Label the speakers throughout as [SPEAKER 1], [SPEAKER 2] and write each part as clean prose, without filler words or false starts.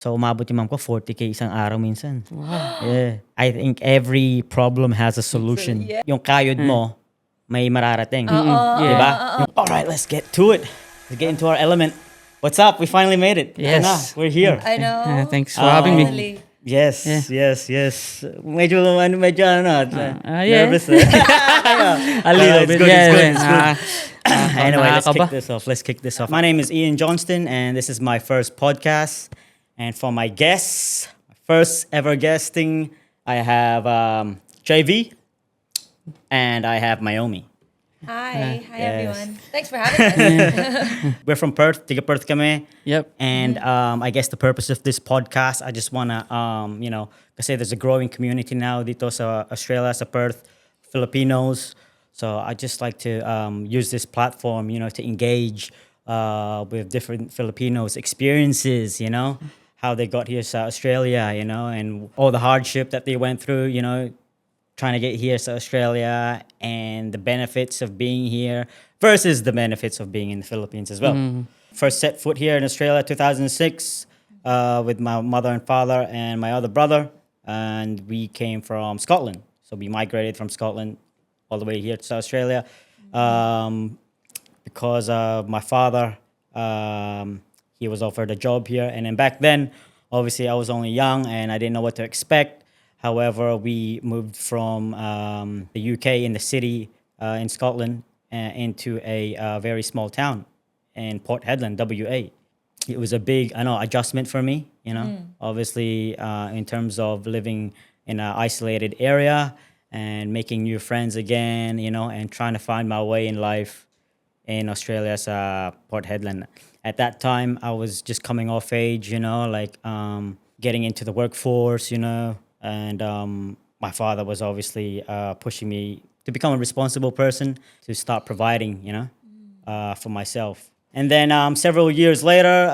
[SPEAKER 1] So umabot yung mom ko 40K isang araw minsan. Wow. Yeah. I think every problem has a solution.
[SPEAKER 2] Yeah.
[SPEAKER 1] Yung kayod mo, may mararating.
[SPEAKER 2] Yeah.
[SPEAKER 1] Diba? All right, let's get to it. Let's get into our element. What's up? We finally made it.
[SPEAKER 3] Yes.
[SPEAKER 1] Ito na, we're here.
[SPEAKER 2] I know.
[SPEAKER 3] Thanks for having me.
[SPEAKER 2] Finally.
[SPEAKER 1] Yes,
[SPEAKER 3] Yeah.
[SPEAKER 1] yes. Medyo
[SPEAKER 3] yeah.
[SPEAKER 1] nervous. Eh?
[SPEAKER 3] A little
[SPEAKER 1] It's
[SPEAKER 3] bit.
[SPEAKER 1] good,
[SPEAKER 3] Yeah,
[SPEAKER 1] it's good, it's good.
[SPEAKER 3] yeah.
[SPEAKER 1] Anyway, let's
[SPEAKER 3] Nakakaba.
[SPEAKER 1] kick this off. My name is Ian Johnston, and this is my first podcast. And for my guests, first ever guesting, I have JV, and I have Mayomi.
[SPEAKER 2] Hi. Hi,
[SPEAKER 1] Yes.
[SPEAKER 2] everyone. Thanks for having us.
[SPEAKER 1] We're from Perth, tiga Perth kami.
[SPEAKER 3] Yep.
[SPEAKER 1] And I guess the purpose of this podcast, I just wanna, kasi there's a growing community now dito sa Australia, sa Perth, Filipinos. So I just like to use this platform, to engage with different Filipinos' experiences, how they got here to Australia, and all the hardship that they went through, trying to get here to Australia, and the benefits of being here versus the benefits of being in the Philippines as well. First set foot here in Australia, 2006, with my mother and father and my other brother, and we came from Scotland. So we migrated from Scotland all the way here to Australia because my father, he was offered a job here. And then back then, obviously, I was only young and I didn't know what to expect. However, we moved from the UK in the city in Scotland into a very small town in Port Hedland, WA. It was a big, adjustment for me, obviously in terms of living in an isolated area and making new friends again, and trying to find my way in life in Australia's Port Hedland. At that time, I was just coming off age, getting into the workforce, and my father was obviously pushing me to become a responsible person, to start providing, for myself. And then several years later,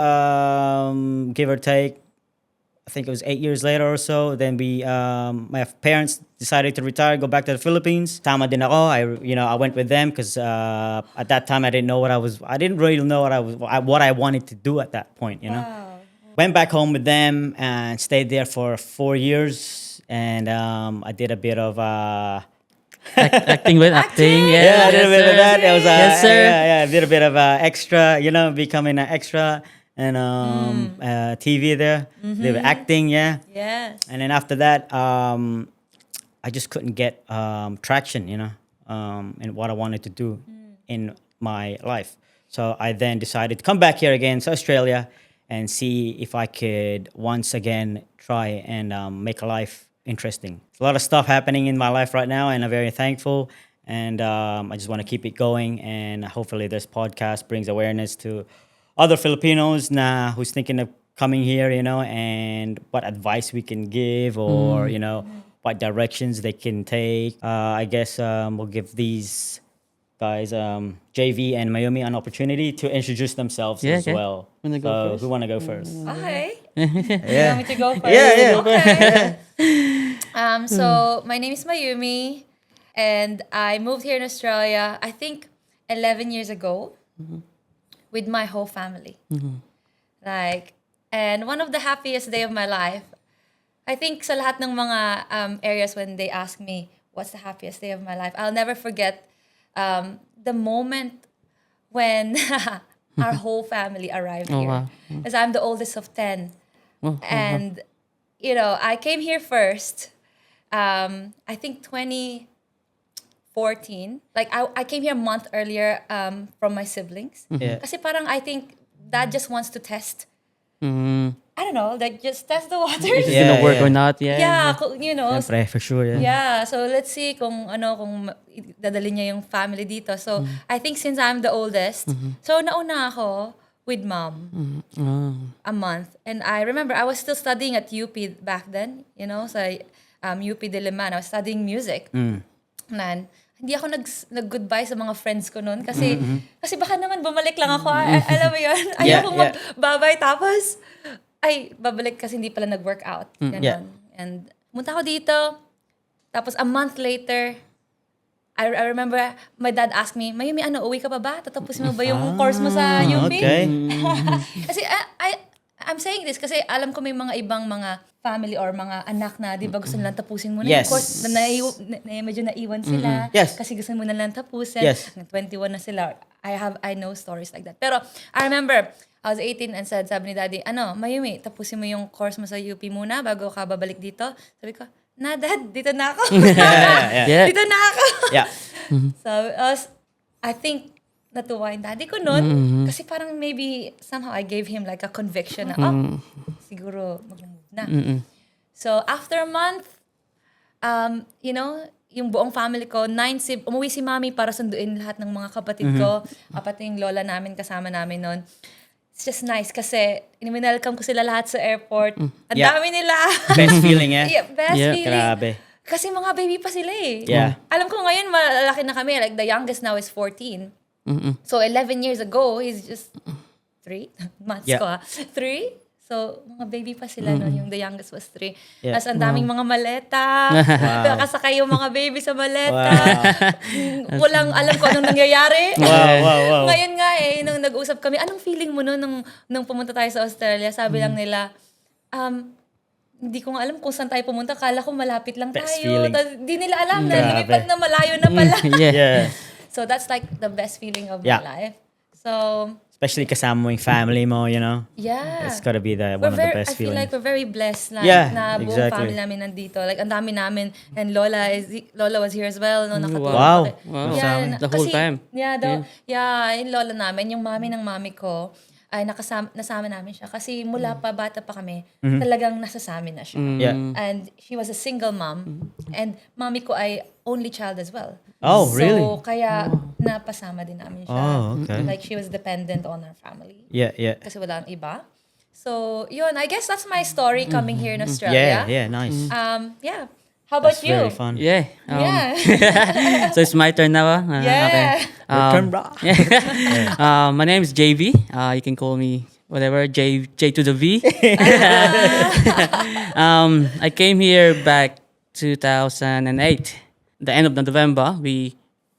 [SPEAKER 1] give or take, I think it was 8 years later or so, then my parents decided to retire, go back to the Philippines. Tama din ako. I went with them because at that time I didn't really know what I wanted to do at that point,
[SPEAKER 2] Wow.
[SPEAKER 1] Went back home with them and stayed there for 4 years. And I did a bit of
[SPEAKER 3] Acting.
[SPEAKER 1] yeah, I did a bit of that. That was
[SPEAKER 3] Yes, sir.
[SPEAKER 1] Yeah, I did a bit of extra, becoming an extra and TV there. Did acting, yeah.
[SPEAKER 2] Yes.
[SPEAKER 1] And then after that, I just couldn't get traction, in what I wanted to do in my life. So I then decided to come back here again to Australia and see if I could once again try and make a life interesting. There's a lot of stuff happening in my life right now, and I'm very thankful. And I just want to keep it going. And hopefully this podcast brings awareness to other Filipinos who's thinking of coming here, and what advice we can give or, what directions they can take. I guess we'll give these guys, JV and Mayomi, an opportunity to introduce themselves
[SPEAKER 3] Yeah,
[SPEAKER 1] as
[SPEAKER 3] okay.
[SPEAKER 1] well.
[SPEAKER 3] Wanna go
[SPEAKER 1] So
[SPEAKER 3] first?
[SPEAKER 1] who want to go first?
[SPEAKER 2] Okay.
[SPEAKER 1] Yeah.
[SPEAKER 2] You want me to go first?
[SPEAKER 1] Yeah.
[SPEAKER 2] Okay. So my name is Mayumi, and I moved here in Australia, I think 11 years ago, with my whole family. And one of the happiest day of my life, I think sa lahat ng mga areas when they ask me, what's the happiest day of my life, I'll never forget the moment when our whole family arrived
[SPEAKER 3] Oh,
[SPEAKER 2] here.
[SPEAKER 3] wow.
[SPEAKER 2] Because I'm the oldest of 10.
[SPEAKER 3] Oh,
[SPEAKER 2] And, I came here first, I think 2014. Like, I came here a month earlier from my siblings.
[SPEAKER 1] Yeah.
[SPEAKER 2] Kasi parang I think dad just wants to test,
[SPEAKER 3] Mm.
[SPEAKER 2] I don't know, like just test the waters.
[SPEAKER 3] Is it
[SPEAKER 1] Yeah,
[SPEAKER 3] gonna work
[SPEAKER 1] yeah.
[SPEAKER 3] or not? Yeah.
[SPEAKER 2] Yeah,
[SPEAKER 1] Siyempre, for sure, yeah.
[SPEAKER 2] yeah, so let's see kung dadalhin niya yung family dito. So, I think since I'm the oldest, so nauna ako with mom a month. And I remember I was still studying at UP back then, sa UP Diliman. I was studying music. Nan, hindi ako nag-goodbye sa mga friends ko noon kasi baka naman bumalik lang ako. Alam mo yun? Ayoko magbabay tapos babalik kasi hindi pala nag-workout. Ganon.
[SPEAKER 1] Yeah.
[SPEAKER 2] And munta ako dito. Tapos a month later, I remember my dad asked me, Mayumi, uwi ka pa ba? Tatapusin mo ba yung course mo sa UP?
[SPEAKER 1] Okay.
[SPEAKER 2] Kasi I'm saying this kasi alam ko may mga ibang mga family or mga anak na, di ba, gusto nilang tapusin muna.
[SPEAKER 1] Yes.
[SPEAKER 2] Of course, medyo naiwan sila.
[SPEAKER 1] Yes.
[SPEAKER 2] Kasi gusto mo na lang tapusin.
[SPEAKER 1] Yes.
[SPEAKER 2] 21 na sila. I know stories like that. Pero, I remember, I was 18 and sabi ni Daddy, Mayumi, tapusin mo yung course mo sa UP muna bago ka babalik dito. Sabi ko, Dad, dito na ako.
[SPEAKER 3] Yeah.
[SPEAKER 2] Dito na ako.
[SPEAKER 1] Yeah.
[SPEAKER 2] So, I think, natuwa yung daddy ko nun. Kasi parang maybe, somehow I gave him like a conviction na, siguro mag-move na. So, after a month, yung buong family ko, umuwi si Mami para sunduin lahat ng mga kapatid ko. Pati yung lola namin, kasama namin nun. It's just nice kasi welcome ko sila lahat sa airport. Ang
[SPEAKER 1] Yeah.
[SPEAKER 2] dami nila.
[SPEAKER 1] Best feeling, eh?
[SPEAKER 2] Yeah, best
[SPEAKER 3] Yeah.
[SPEAKER 2] feeling.
[SPEAKER 1] Grabe.
[SPEAKER 2] Kasi mga baby pa sila eh.
[SPEAKER 1] Yeah.
[SPEAKER 2] Alam ko ngayon, malaki na kami. Like, the youngest now is 14. So, 11 years ago, he's just 3. Months
[SPEAKER 1] Yeah.
[SPEAKER 2] ko 3. So, mga baby pa sila noon. Yung the youngest was 3.
[SPEAKER 1] Yeah.
[SPEAKER 2] Tapos, ang daming mga maleta. Nakasakay yung mga baby sa maleta. Walang alam ko anong nangyayari.
[SPEAKER 1] Wow.
[SPEAKER 2] Ngayon nga nung nag-usap kami, anong feeling mo noon nung pumunta tayo sa Australia? Sabi lang nila, hindi ko nga alam kung saan tayo pumunta. Kala ko malapit lang
[SPEAKER 1] Best
[SPEAKER 2] tayo.
[SPEAKER 1] feeling.
[SPEAKER 2] Di nila alam na
[SPEAKER 1] Grabe.
[SPEAKER 2] lumipad na malayo na pala.
[SPEAKER 1] Yeah.
[SPEAKER 2] So that's like the best feeling of
[SPEAKER 1] Yeah.
[SPEAKER 2] my life. So,
[SPEAKER 1] Especially kasama mo yung family mo,
[SPEAKER 2] yeah.
[SPEAKER 1] It's gotta be one
[SPEAKER 2] We're
[SPEAKER 1] of the best
[SPEAKER 2] I feel like
[SPEAKER 1] feelings.
[SPEAKER 2] we're very blessed na,
[SPEAKER 1] Yeah,
[SPEAKER 2] na buong
[SPEAKER 1] exactly.
[SPEAKER 2] family namin nandito. Like, ang dami namin. And Lola was here as well. No, nakatulong.
[SPEAKER 1] Wow.
[SPEAKER 3] Wow.
[SPEAKER 2] Yeah,
[SPEAKER 3] The whole time.
[SPEAKER 2] Yeah, yung lola namin, yung mami ng mami ko, ay nasama namin siya. Kasi mula pa, bata pa kami, talagang nasa sa amin na siya.
[SPEAKER 1] Yeah.
[SPEAKER 2] And she was a single mom. And mami ko ay only child as well.
[SPEAKER 1] Oh, really?
[SPEAKER 2] So, kaya napasama din namin siya.
[SPEAKER 1] Oh, okay.
[SPEAKER 2] Like, she was dependent on her family.
[SPEAKER 1] Yeah.
[SPEAKER 2] Kasi wala ang iba. So, yun, I guess that's my story coming here in Australia.
[SPEAKER 1] Yeah. Nice.
[SPEAKER 2] Yeah. How about
[SPEAKER 1] That's
[SPEAKER 2] you?
[SPEAKER 1] very fun.
[SPEAKER 3] Yeah.
[SPEAKER 2] Yeah.
[SPEAKER 3] So it's my turn now.
[SPEAKER 2] Yeah.
[SPEAKER 3] Okay.
[SPEAKER 1] Turn, bro.
[SPEAKER 3] My name is JV. You can call me whatever, J to the V. I came here back 2008. The end of November, we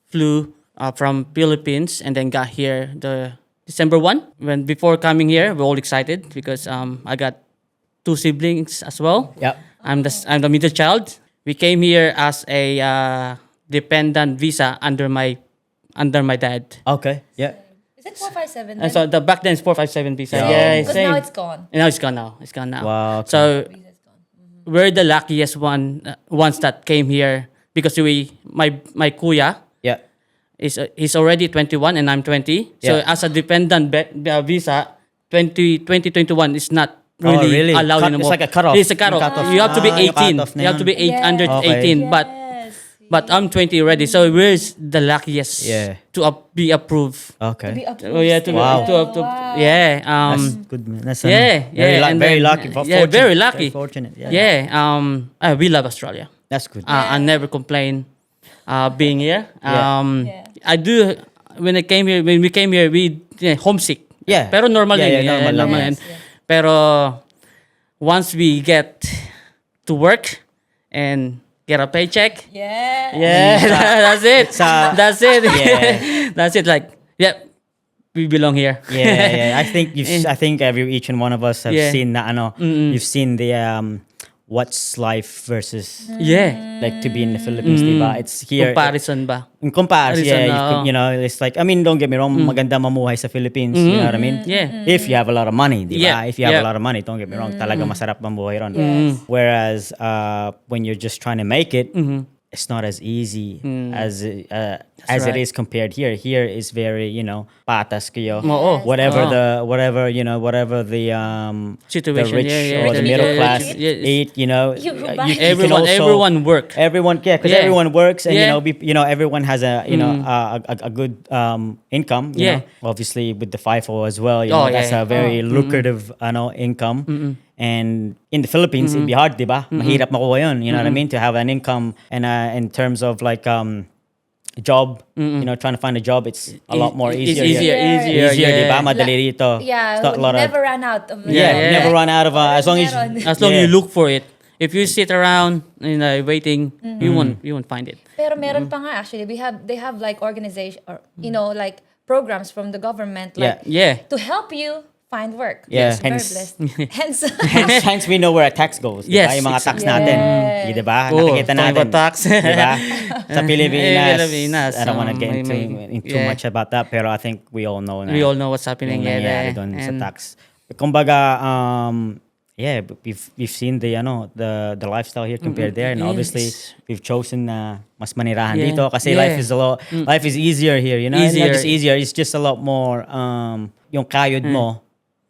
[SPEAKER 3] flew from Philippines and then got here the December 1. When before coming here, we're all excited because I got 2 siblings as well.
[SPEAKER 1] Yep.
[SPEAKER 3] I'm the middle child. We came here as a dependent visa under my dad.
[SPEAKER 1] Okay. Yeah.
[SPEAKER 2] Is it 457?
[SPEAKER 3] And so the back then it's 457 visa.
[SPEAKER 1] Yeah.
[SPEAKER 3] Yeah,
[SPEAKER 2] Because
[SPEAKER 3] same.
[SPEAKER 2] now it's gone.
[SPEAKER 3] No, it's gone now. It's gone now.
[SPEAKER 1] Wow, okay.
[SPEAKER 3] So
[SPEAKER 2] Visa's gone.
[SPEAKER 3] we're the luckiest ones that came here because my kuya
[SPEAKER 1] Yeah.
[SPEAKER 3] he's already 21 and I'm 20. So
[SPEAKER 1] Yeah.
[SPEAKER 3] as a dependent visa, 2021 is not
[SPEAKER 1] Oh,
[SPEAKER 3] really,
[SPEAKER 1] really?
[SPEAKER 3] allowed
[SPEAKER 1] It's
[SPEAKER 3] anymore.
[SPEAKER 1] like a cutoff.
[SPEAKER 3] It's a cutoff.
[SPEAKER 1] Yung cutoff.
[SPEAKER 3] You have to be
[SPEAKER 1] Yung
[SPEAKER 3] 18.
[SPEAKER 1] cutoff na
[SPEAKER 3] You have to be
[SPEAKER 1] yun.
[SPEAKER 3] under
[SPEAKER 1] Okay.
[SPEAKER 3] 18. But I'm 20 already, so we're the luckiest
[SPEAKER 1] Yeah.
[SPEAKER 3] to be approved.
[SPEAKER 1] Okay.
[SPEAKER 2] Be approved
[SPEAKER 3] Oh yeah, to,
[SPEAKER 2] still.
[SPEAKER 1] Wow.
[SPEAKER 3] yeah.
[SPEAKER 1] That's good, man. That's
[SPEAKER 3] yeah,
[SPEAKER 1] very,
[SPEAKER 3] and
[SPEAKER 1] very
[SPEAKER 3] then-
[SPEAKER 1] lucky.
[SPEAKER 3] yeah,
[SPEAKER 1] Fortunate.
[SPEAKER 3] very lucky.
[SPEAKER 1] Fortunate. Yeah.
[SPEAKER 3] Yeah. We love Australia.
[SPEAKER 1] That's good.
[SPEAKER 3] I never complain being here.
[SPEAKER 1] Yeah.
[SPEAKER 2] Yeah.
[SPEAKER 3] I do when we came here, we homesick.
[SPEAKER 1] Yeah.
[SPEAKER 3] Pero normal
[SPEAKER 1] Yeah,
[SPEAKER 3] yun,
[SPEAKER 1] yeah, normal lang.
[SPEAKER 3] yan.
[SPEAKER 2] Yes, yeah.
[SPEAKER 3] Pero once we get to work and get a paycheck,
[SPEAKER 2] Yeah.
[SPEAKER 3] yeah, that's it.
[SPEAKER 1] Sa-
[SPEAKER 3] That's it.
[SPEAKER 1] Yeah.
[SPEAKER 3] That's it. Like, yeah, we belong here.
[SPEAKER 1] Yeah. I think each and one of us have
[SPEAKER 3] Yeah.
[SPEAKER 1] seen na you've seen the what's life versus
[SPEAKER 3] Yeah.
[SPEAKER 1] like to be in the Philippines, diba? It's here.
[SPEAKER 3] Comparison ba?
[SPEAKER 1] In comparison,
[SPEAKER 3] Comparison,
[SPEAKER 1] yeah, it's like, I mean, don't get me wrong, maganda mamuhay sa Philippines, you know what I mean?
[SPEAKER 3] Yeah.
[SPEAKER 1] If you have a lot of money, di ba?
[SPEAKER 3] Yeah.
[SPEAKER 1] If you have
[SPEAKER 3] Yeah.
[SPEAKER 1] a lot of money, don't get me wrong, talaga masarap mamuhay ron.
[SPEAKER 2] Yes.
[SPEAKER 1] Whereas when you're just trying to make it, it's not as easy as it
[SPEAKER 3] right.
[SPEAKER 1] is compared here. Here is very, patas kayo.
[SPEAKER 3] Oo.
[SPEAKER 1] Whatever
[SPEAKER 3] Oo.
[SPEAKER 1] whatever the
[SPEAKER 3] Situation,
[SPEAKER 1] the rich
[SPEAKER 3] yeah,
[SPEAKER 1] or the
[SPEAKER 3] yeah,
[SPEAKER 1] middle
[SPEAKER 3] yeah,
[SPEAKER 1] class
[SPEAKER 3] yeah.
[SPEAKER 1] eat,
[SPEAKER 2] You buy-
[SPEAKER 1] you can also-
[SPEAKER 3] Everyone work.
[SPEAKER 1] Everyone, because
[SPEAKER 3] Yeah.
[SPEAKER 1] everyone works, and
[SPEAKER 3] Yeah.
[SPEAKER 1] everyone has a a good income. You
[SPEAKER 3] Yeah.
[SPEAKER 1] know? Obviously with the FIFO as well.
[SPEAKER 3] Oh,
[SPEAKER 1] That's
[SPEAKER 3] yeah.
[SPEAKER 1] a very lucrative, income. And in the Philippines, it'd be hard, diba? Mahirap makuha yun. You know what I mean? To have an income, and in terms of like a job, trying to find a job, it's a lot more
[SPEAKER 3] It's
[SPEAKER 1] easier.
[SPEAKER 3] easier,
[SPEAKER 2] Yeah.
[SPEAKER 1] Easier,
[SPEAKER 3] yeah.
[SPEAKER 1] diba? Madali dito.
[SPEAKER 2] Yeah.
[SPEAKER 1] It's not a lot
[SPEAKER 2] Never
[SPEAKER 1] of,
[SPEAKER 2] run out of
[SPEAKER 1] yeah,
[SPEAKER 3] Yeah.
[SPEAKER 1] never run out of as long as
[SPEAKER 2] Meron.
[SPEAKER 3] As long
[SPEAKER 1] yeah.
[SPEAKER 3] you look for it. If you sit around waiting, you won't find it.
[SPEAKER 2] Pero meron pa nga actually. They have like organization or like programs from the government
[SPEAKER 1] Yeah.
[SPEAKER 2] like
[SPEAKER 3] Yeah.
[SPEAKER 2] to help you find work.
[SPEAKER 1] Yeah.
[SPEAKER 2] Very
[SPEAKER 1] Hence-
[SPEAKER 2] blessed. Hence,
[SPEAKER 1] Hence we know where our tax goes.
[SPEAKER 3] Yes,
[SPEAKER 1] Diba? Yung mga tax
[SPEAKER 3] exactly.
[SPEAKER 1] natin.
[SPEAKER 2] Yes.
[SPEAKER 1] Di ba?
[SPEAKER 3] Oh,
[SPEAKER 1] Nakikita
[SPEAKER 3] talking
[SPEAKER 1] natin.
[SPEAKER 3] about tax.
[SPEAKER 1] Diba? Sa Pilipinas,
[SPEAKER 3] Pilipinas,
[SPEAKER 1] I don't want to get
[SPEAKER 3] may-
[SPEAKER 1] into
[SPEAKER 3] yeah.
[SPEAKER 1] much about that, pero I think we all know na.
[SPEAKER 3] We all know what's happening
[SPEAKER 1] yung
[SPEAKER 3] here.
[SPEAKER 1] nangyayari doon sa
[SPEAKER 3] And
[SPEAKER 1] tax. Kumbaga, yeah, we've seen the lifestyle here compared there, and
[SPEAKER 3] Yes.
[SPEAKER 1] obviously we've chosen na mas manirahan
[SPEAKER 3] Yeah.
[SPEAKER 1] dito kasi
[SPEAKER 3] Yeah.
[SPEAKER 1] life is easier here, you know. And not
[SPEAKER 3] Easier.
[SPEAKER 1] just easier, it's just a lot more yung kayod mo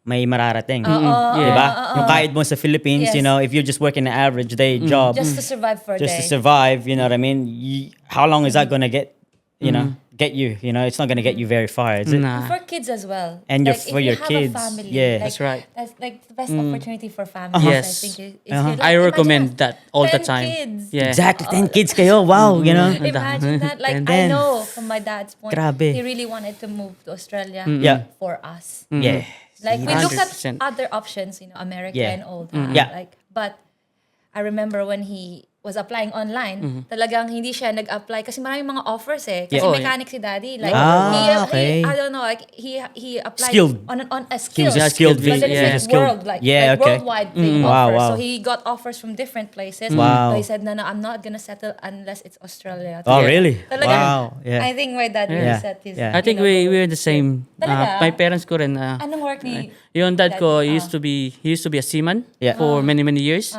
[SPEAKER 1] may mararating.
[SPEAKER 3] Yeah.
[SPEAKER 1] Diba? Yung kayod mo sa Philippines,
[SPEAKER 2] Yes.
[SPEAKER 1] you know, if you're just working an average day job
[SPEAKER 2] just to survive for a
[SPEAKER 1] just
[SPEAKER 2] day.
[SPEAKER 1] to survive, you know what I mean? How long is that going to get, you know, get you? You know, it's not going to get you very far, is it?
[SPEAKER 3] Nah.
[SPEAKER 2] For kids as well.
[SPEAKER 1] And
[SPEAKER 2] like,
[SPEAKER 1] for
[SPEAKER 2] if you
[SPEAKER 1] your
[SPEAKER 2] have
[SPEAKER 1] kids,
[SPEAKER 2] a family,
[SPEAKER 1] yeah.
[SPEAKER 2] like,
[SPEAKER 3] That's right.
[SPEAKER 2] That's like the best opportunity for families.
[SPEAKER 3] Yes.
[SPEAKER 2] I think is
[SPEAKER 1] Uh-huh.
[SPEAKER 2] here. Like,
[SPEAKER 3] I recommend
[SPEAKER 2] imagine
[SPEAKER 3] that all the
[SPEAKER 2] 10
[SPEAKER 3] time.
[SPEAKER 2] Kids.
[SPEAKER 3] Yeah.
[SPEAKER 1] Exactly, 10 kids kayo, wow, you know?
[SPEAKER 2] Imagine that. Like,
[SPEAKER 3] And
[SPEAKER 2] I
[SPEAKER 1] then-
[SPEAKER 2] know from my dad's point,
[SPEAKER 1] Grabe.
[SPEAKER 2] he really wanted to move to Australia
[SPEAKER 1] Yeah.
[SPEAKER 2] for us.
[SPEAKER 1] Yeah.
[SPEAKER 2] Like, we looked at
[SPEAKER 3] 100%.
[SPEAKER 2] other options, America
[SPEAKER 1] Yeah.
[SPEAKER 2] and all that.
[SPEAKER 1] Yeah.
[SPEAKER 2] Like, but I remember when he was applying online, talagang hindi siya nag-apply kasi maraming mga offers eh. Kasi
[SPEAKER 1] Yeah.
[SPEAKER 3] Oh,
[SPEAKER 2] mechanic si daddy. Like,
[SPEAKER 1] okay.
[SPEAKER 2] I don't know, like, he applied
[SPEAKER 1] Skilled.
[SPEAKER 2] on a skill.
[SPEAKER 1] was a skilled
[SPEAKER 2] But then
[SPEAKER 1] visa.
[SPEAKER 2] it's
[SPEAKER 1] Yeah.
[SPEAKER 2] like
[SPEAKER 1] Skilled.
[SPEAKER 2] world, like,
[SPEAKER 1] Yeah,
[SPEAKER 2] like
[SPEAKER 1] okay.
[SPEAKER 2] worldwide they
[SPEAKER 1] Wow,
[SPEAKER 2] offer.
[SPEAKER 1] wow.
[SPEAKER 2] So he got offers from different places.
[SPEAKER 1] Wow.
[SPEAKER 2] So he said, no, I'm not gonna settle unless it's Australia.
[SPEAKER 1] Oh,
[SPEAKER 3] Yeah.
[SPEAKER 1] really?
[SPEAKER 2] Talagang,
[SPEAKER 1] Wow. Yeah.
[SPEAKER 2] I think my dad really
[SPEAKER 1] Yeah.
[SPEAKER 2] set his...
[SPEAKER 1] Yeah.
[SPEAKER 3] I think we're the same.
[SPEAKER 2] Talaga?
[SPEAKER 3] My parents ko rin.
[SPEAKER 2] Anong work ni...
[SPEAKER 3] Yung dad ko
[SPEAKER 2] Dad,
[SPEAKER 3] he used to be a seaman
[SPEAKER 1] Yeah.
[SPEAKER 3] for many years.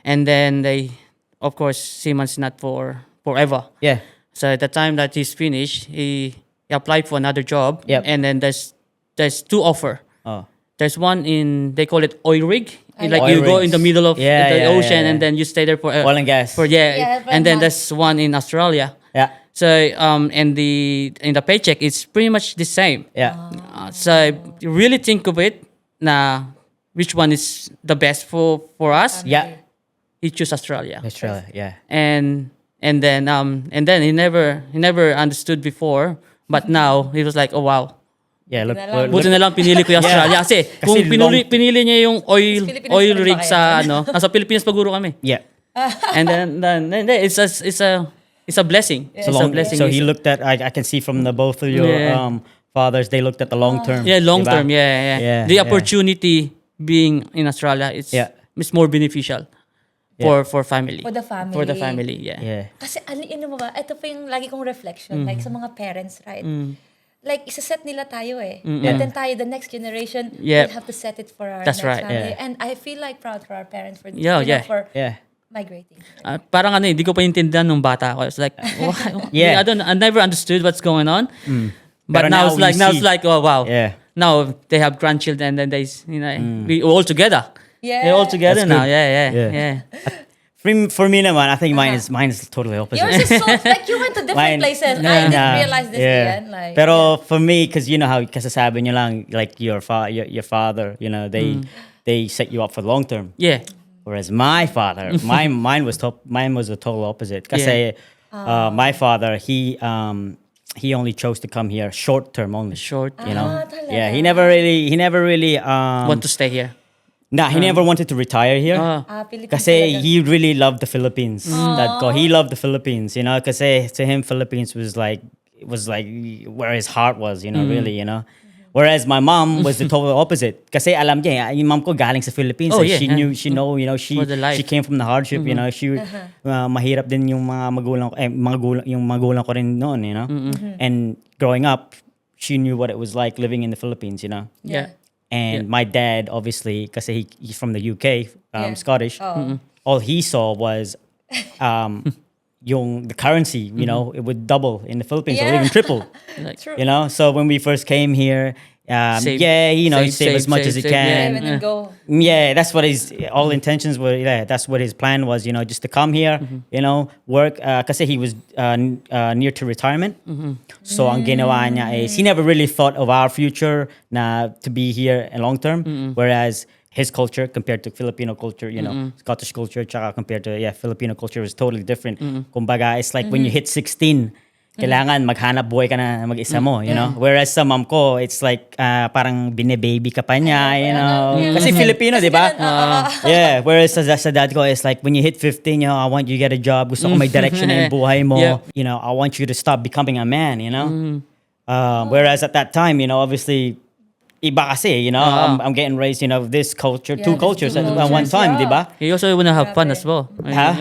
[SPEAKER 3] And then of course, seaman's not for forever.
[SPEAKER 1] Yeah.
[SPEAKER 3] So at the time that he's finished, he applied for another job.
[SPEAKER 1] Yep.
[SPEAKER 3] And then there's two offer.
[SPEAKER 1] Oh.
[SPEAKER 3] There's one they call it oil rig. Like
[SPEAKER 1] Oil
[SPEAKER 3] you go
[SPEAKER 1] rigs.
[SPEAKER 3] in the middle of
[SPEAKER 1] Yeah,
[SPEAKER 3] the
[SPEAKER 1] yeah,
[SPEAKER 3] ocean
[SPEAKER 1] yeah,
[SPEAKER 3] and
[SPEAKER 1] yeah.
[SPEAKER 3] then you stay there for
[SPEAKER 1] Oil and gas.
[SPEAKER 2] Yeah, for
[SPEAKER 3] and then
[SPEAKER 2] months.
[SPEAKER 3] there's one in Australia.
[SPEAKER 1] Yeah.
[SPEAKER 3] So and in the paycheck it's pretty much the same.
[SPEAKER 1] Yeah.
[SPEAKER 3] So you really think of it na which one is the best for us.
[SPEAKER 1] Yeah.
[SPEAKER 3] He choose Australia.
[SPEAKER 1] Australia, yeah.
[SPEAKER 3] And then he never understood before, but now he was like, oh wow.
[SPEAKER 1] Yeah, look.
[SPEAKER 2] na lang.
[SPEAKER 3] Buti na lang pinili ko yung Australia kasi kung pinili niya yung
[SPEAKER 2] Pilipinas
[SPEAKER 3] oil
[SPEAKER 2] pa rin
[SPEAKER 3] rig
[SPEAKER 2] ba
[SPEAKER 3] sa
[SPEAKER 2] kayo?
[SPEAKER 3] nasa Pilipinas paguro kami.
[SPEAKER 1] Yeah.
[SPEAKER 3] And then it's a blessing.
[SPEAKER 1] So,
[SPEAKER 3] It's a blessing.
[SPEAKER 1] so he looked at, I can see from the both of your
[SPEAKER 3] Yeah.
[SPEAKER 1] fathers, they looked at the long term.
[SPEAKER 3] Yeah, long
[SPEAKER 1] diba?
[SPEAKER 3] term. Yeah.
[SPEAKER 1] Yeah,
[SPEAKER 3] The
[SPEAKER 1] yeah.
[SPEAKER 3] opportunity being in Australia, it's more beneficial for family.
[SPEAKER 2] For the family.
[SPEAKER 3] For the family, yeah.
[SPEAKER 1] Yeah.
[SPEAKER 2] Kasi mo ba, ito pa yung lagi kong reflection, like sa mga parents, right? Like, isa-set nila tayo eh. But then tayo, the next generation,
[SPEAKER 3] Yeah.
[SPEAKER 2] will have to set it for our
[SPEAKER 3] That's
[SPEAKER 2] next
[SPEAKER 3] right,
[SPEAKER 2] family.
[SPEAKER 1] yeah.
[SPEAKER 2] And I feel like proud for our parents for,
[SPEAKER 3] Yeah, yeah.
[SPEAKER 2] for
[SPEAKER 1] Yeah.
[SPEAKER 2] migrating.
[SPEAKER 3] Parang hindi ko pa intindihan nung bata ako. It's like,
[SPEAKER 1] Yeah.
[SPEAKER 3] I never understood what's going on.
[SPEAKER 1] Pero
[SPEAKER 3] But now it's
[SPEAKER 1] now
[SPEAKER 3] like,
[SPEAKER 1] we see.
[SPEAKER 3] oh wow.
[SPEAKER 1] Yeah.
[SPEAKER 3] Now they have grandchildren and then we all together.
[SPEAKER 2] Yeah.
[SPEAKER 3] They're all together
[SPEAKER 1] That's
[SPEAKER 3] now.
[SPEAKER 1] good.
[SPEAKER 3] Yeah.
[SPEAKER 1] For me naman, I think mine is totally opposite.
[SPEAKER 2] Yours is so, like, you went to different places. I didn't realize this again. Like,
[SPEAKER 1] Pero for me, because you know how kasasabi nyo lang, like your father, you know, they set you up for long term.
[SPEAKER 3] Yeah.
[SPEAKER 1] Whereas my father, mine was the total opposite. Kasi my father, he only chose to come here short term only.
[SPEAKER 3] Short.
[SPEAKER 1] You know,
[SPEAKER 2] talaga?
[SPEAKER 1] yeah, he never really
[SPEAKER 3] Want to stay here.
[SPEAKER 1] nah, he never wanted to retire here.
[SPEAKER 2] Philippines
[SPEAKER 1] Kasi
[SPEAKER 2] talaga.
[SPEAKER 1] he really loved the Philippines. He loved the Philippines, you know. Kasi to him, Philippines was like where his heart was, you know, really, you know. Whereas my mom was the total opposite. Kasi alam niya, yung mom ko galing sa Philippines.
[SPEAKER 3] Oh,
[SPEAKER 1] eh.
[SPEAKER 3] yeah,
[SPEAKER 1] She know, you know, she
[SPEAKER 3] For the life.
[SPEAKER 1] she came from the hardship, you know. She mahirap din yung mga magulang ko, yung magulang ko rin noon, you know. And growing up, she knew what it was like living in the Philippines, you know.
[SPEAKER 3] Yeah.
[SPEAKER 1] And my dad, obviously, because he's from the UK,
[SPEAKER 2] Yeah.
[SPEAKER 1] Scottish, all he saw was the currency, you know, it would double in the Philippines or
[SPEAKER 2] Yeah.
[SPEAKER 1] even triple,
[SPEAKER 2] True.
[SPEAKER 1] you know? So when we first came here,
[SPEAKER 3] Save-
[SPEAKER 1] save as much as he
[SPEAKER 3] save,
[SPEAKER 1] can.
[SPEAKER 2] And then go.
[SPEAKER 1] Yeah, that's what his all intentions were. Yeah, that's what his plan was. You know, just to come here, you know, work. Kasi he was near to retirement. So ang ginawa niya is he never really thought of our future na to be here in long term. Whereas his culture compared to Filipino culture, you know, Scottish culture, tsaka compared to Filipino culture is totally different. Kumbaga, it's like when you hit 16. Kailangan maghanap buhay ka na mag-isa mo, you know? Whereas sa mom ko, it's like parang bine-baby ka pa niya, you know? Kasi Filipino, di ba? Yeah, whereas sa dad ko, it's like when you hit 15, you know, I want you to get a job, gusto ko may direction na yung buhay mo.
[SPEAKER 3] Yeah.
[SPEAKER 1] You know, I want you to stop becoming a man, you know? Whereas at that time, you know, obviously, iba kasi, you know, I'm getting raised, you know, this culture, two
[SPEAKER 2] there's
[SPEAKER 1] cultures
[SPEAKER 2] two
[SPEAKER 1] at one
[SPEAKER 2] cultures,
[SPEAKER 1] time,
[SPEAKER 2] yeah.
[SPEAKER 1] di ba?
[SPEAKER 3] You also want to have fun as well.
[SPEAKER 1] Huh?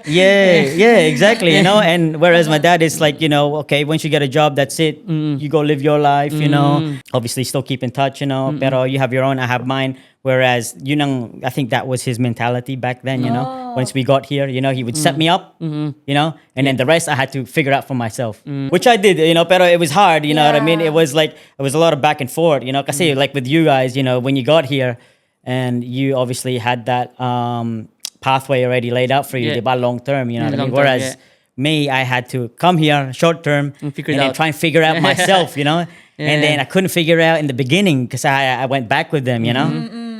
[SPEAKER 1] Yeah, exactly. You know, and whereas my dad is like, you know, okay, once you get a job, that's it. You go live your life, you know. Obviously, still keep in touch, you know. Pero you have your own, I have mine. Whereas, I think that was his mentality back then, you know. Once we got here, you know, he would set me up, you know, and then the rest I had to figure out for myself, which I did, you know. Pero it was hard, you know what I mean.
[SPEAKER 2] Yeah.
[SPEAKER 1] It was a lot of back and forth, you know. Kasi like with you guys, you know, when you got here, and you obviously had that pathway already laid out for you,
[SPEAKER 3] Yeah.
[SPEAKER 1] diba, long term, you know what I mean?
[SPEAKER 3] Long term,
[SPEAKER 1] Whereas me, I had to come here short term and
[SPEAKER 3] figure it
[SPEAKER 1] then
[SPEAKER 3] out.
[SPEAKER 1] try and figure out myself, you know? And then
[SPEAKER 3] Yeah.
[SPEAKER 1] I couldn't figure out in the beginning because I went back with them, you know?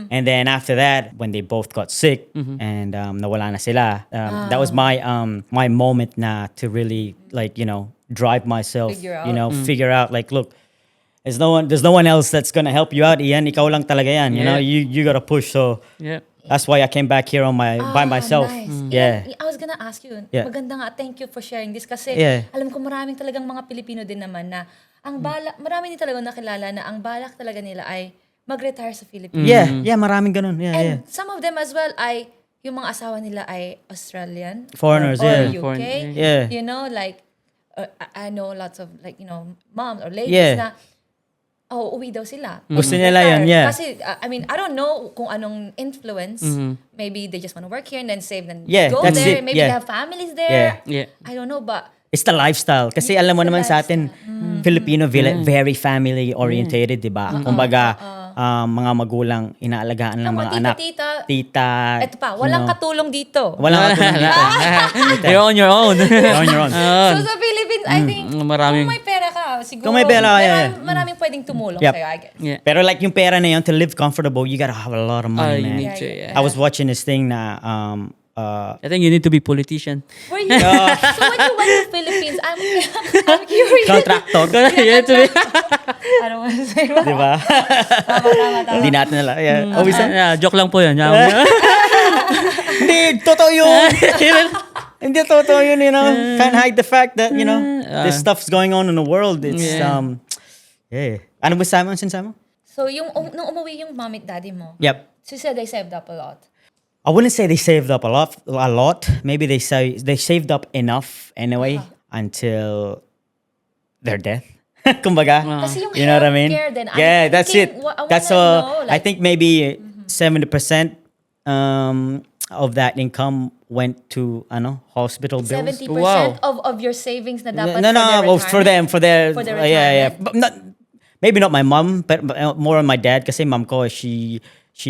[SPEAKER 1] And then after that, when they both got sick and nawala na sila, that was my my moment na to really, like, you know, drive myself,
[SPEAKER 2] Figure
[SPEAKER 1] you know,
[SPEAKER 2] out.
[SPEAKER 1] figure out, like, look, there's no one else that's gonna help you out, Ian. Ikaw lang talaga yan, you know?
[SPEAKER 3] Yeah.
[SPEAKER 1] You gotta push, so
[SPEAKER 3] Yeah.
[SPEAKER 1] that's why I came back here by myself.
[SPEAKER 2] Nice.
[SPEAKER 1] Yeah.
[SPEAKER 2] I was gonna ask you,
[SPEAKER 1] Yeah.
[SPEAKER 2] maganda nga, thank you for sharing this kasi
[SPEAKER 1] Yeah.
[SPEAKER 2] alam ko maraming talagang mga Pilipino din naman na marami din talagang nakilala na ang balak talaga nila ay mag-retire sa Philippines.
[SPEAKER 1] Yeah, maraming ganun. Yeah,
[SPEAKER 2] And
[SPEAKER 1] yeah.
[SPEAKER 2] some of them as well ay, yung mga asawa nila ay Australian.
[SPEAKER 1] Foreigners,
[SPEAKER 2] or
[SPEAKER 1] yeah.
[SPEAKER 2] UK.
[SPEAKER 1] Yeah.
[SPEAKER 2] You know, like, I know lots of, like, you know, moms or ladies
[SPEAKER 1] Yeah.
[SPEAKER 2] na, uwi daw sila.
[SPEAKER 1] Gusto nila yun, yeah.
[SPEAKER 2] Kasi, I mean, I don't know kung anong influence. Maybe they just want to work here and then save and
[SPEAKER 1] Yeah,
[SPEAKER 2] go
[SPEAKER 1] that's
[SPEAKER 2] there.
[SPEAKER 1] it,
[SPEAKER 2] Maybe
[SPEAKER 1] yeah.
[SPEAKER 2] they have families there.
[SPEAKER 3] Yeah.
[SPEAKER 2] I don't know, but
[SPEAKER 1] It's the lifestyle. Kasi alam mo
[SPEAKER 2] It's the
[SPEAKER 1] naman sa atin, Filipino, very family orientated, di ba? Kumbaga, mga magulang, inaalagaan lang mga
[SPEAKER 2] tita,
[SPEAKER 1] anak. Tita.
[SPEAKER 2] Eto pa, walang
[SPEAKER 1] you know.
[SPEAKER 2] katulong dito.
[SPEAKER 1] Walang katulong dito.
[SPEAKER 3] You're on your own.
[SPEAKER 1] You're on your own.
[SPEAKER 2] So sa Philippines, I think,
[SPEAKER 3] maraming-
[SPEAKER 2] kung may pera ka, siguro,
[SPEAKER 1] Kung may pera ka, yeah.
[SPEAKER 2] maraming pwedeng tumulong
[SPEAKER 1] Yep.
[SPEAKER 2] sa'yo, I guess.
[SPEAKER 3] Yeah.
[SPEAKER 1] Pero like yung pera na yun, to live comfortable, you gotta have a lot of money,
[SPEAKER 3] You
[SPEAKER 1] man.
[SPEAKER 3] need to, yeah.
[SPEAKER 1] I was watching this thing na,
[SPEAKER 3] I think you need to be politician.
[SPEAKER 2] Were you, so when you went to Philippines, I'm curious.
[SPEAKER 1] contractor.
[SPEAKER 3] You need to be.
[SPEAKER 2] I don't want to say what.
[SPEAKER 1] Di ba? Hindi natin nila. Yeah. Always
[SPEAKER 3] Yeah, joke lang po yun.
[SPEAKER 1] Hindi, totoo yun. Hindi totoo yun, you know. Can't hide the fact that, you know, this stuff's going on in the world. It's,
[SPEAKER 3] Yeah.
[SPEAKER 1] yeah. Ano ba sinasama?
[SPEAKER 2] So yung, nung umuwi yung mom at daddy mo,
[SPEAKER 1] Yep.
[SPEAKER 2] so you said they saved up a lot.
[SPEAKER 1] I wouldn't say they saved up a lot. Maybe they saved up enough anyway until their death. Kumbaga.
[SPEAKER 2] Kasi yung
[SPEAKER 1] You know what I mean?
[SPEAKER 2] healthcare din, I'm
[SPEAKER 1] Yeah, that's
[SPEAKER 2] thinking,
[SPEAKER 1] it.
[SPEAKER 2] I wanna
[SPEAKER 1] That's
[SPEAKER 2] know,
[SPEAKER 1] I
[SPEAKER 2] like-
[SPEAKER 1] think maybe 70% of that income went to hospital bills.
[SPEAKER 2] 70%
[SPEAKER 3] Wow.
[SPEAKER 2] of your savings na dapat
[SPEAKER 1] No, well, for
[SPEAKER 2] retirement.
[SPEAKER 1] their
[SPEAKER 2] For their
[SPEAKER 1] yeah.
[SPEAKER 2] retirement.
[SPEAKER 1] But maybe not my mom, but more on my dad. Kasi mom ko, she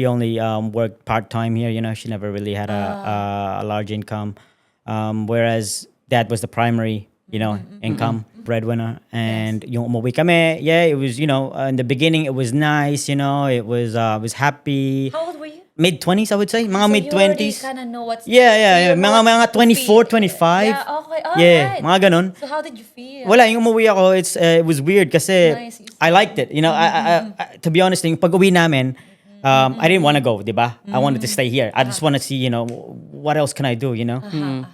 [SPEAKER 1] only worked part time here. You know, she never really had a large income. Whereas dad was the primary, you know, income breadwinner. And yung umuwi kami, yeah, it was, you know, in the beginning it was nice. You know, it was happy.
[SPEAKER 2] How old were you?
[SPEAKER 1] Mid-20s, I would say, mga
[SPEAKER 2] So
[SPEAKER 1] mid-20s.
[SPEAKER 2] you already kind of know what's...
[SPEAKER 1] Yeah.
[SPEAKER 2] you know
[SPEAKER 1] Mga
[SPEAKER 2] what to
[SPEAKER 1] 24,
[SPEAKER 2] feel.
[SPEAKER 1] 25.
[SPEAKER 2] Yeah, okay. All
[SPEAKER 1] Yeah,
[SPEAKER 2] right.
[SPEAKER 1] mga ganun.
[SPEAKER 2] So how did you feel?
[SPEAKER 1] Wala, yung umuwi ako, it was weird kasi
[SPEAKER 2] Nice.
[SPEAKER 1] I liked it. You know, I to be honest, yung pag-uwi namin, I didn't want to go, di ba? I wanted to stay here. I just want to see, you know, what else can I do, you know?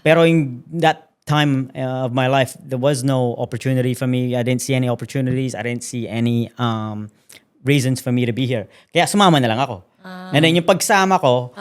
[SPEAKER 1] Pero in that time of my life, there was no opportunity for me. I didn't see any opportunities. I didn't see any reasons for me to be here. Kaya sumama na lang ako. And then yung pagsama ko,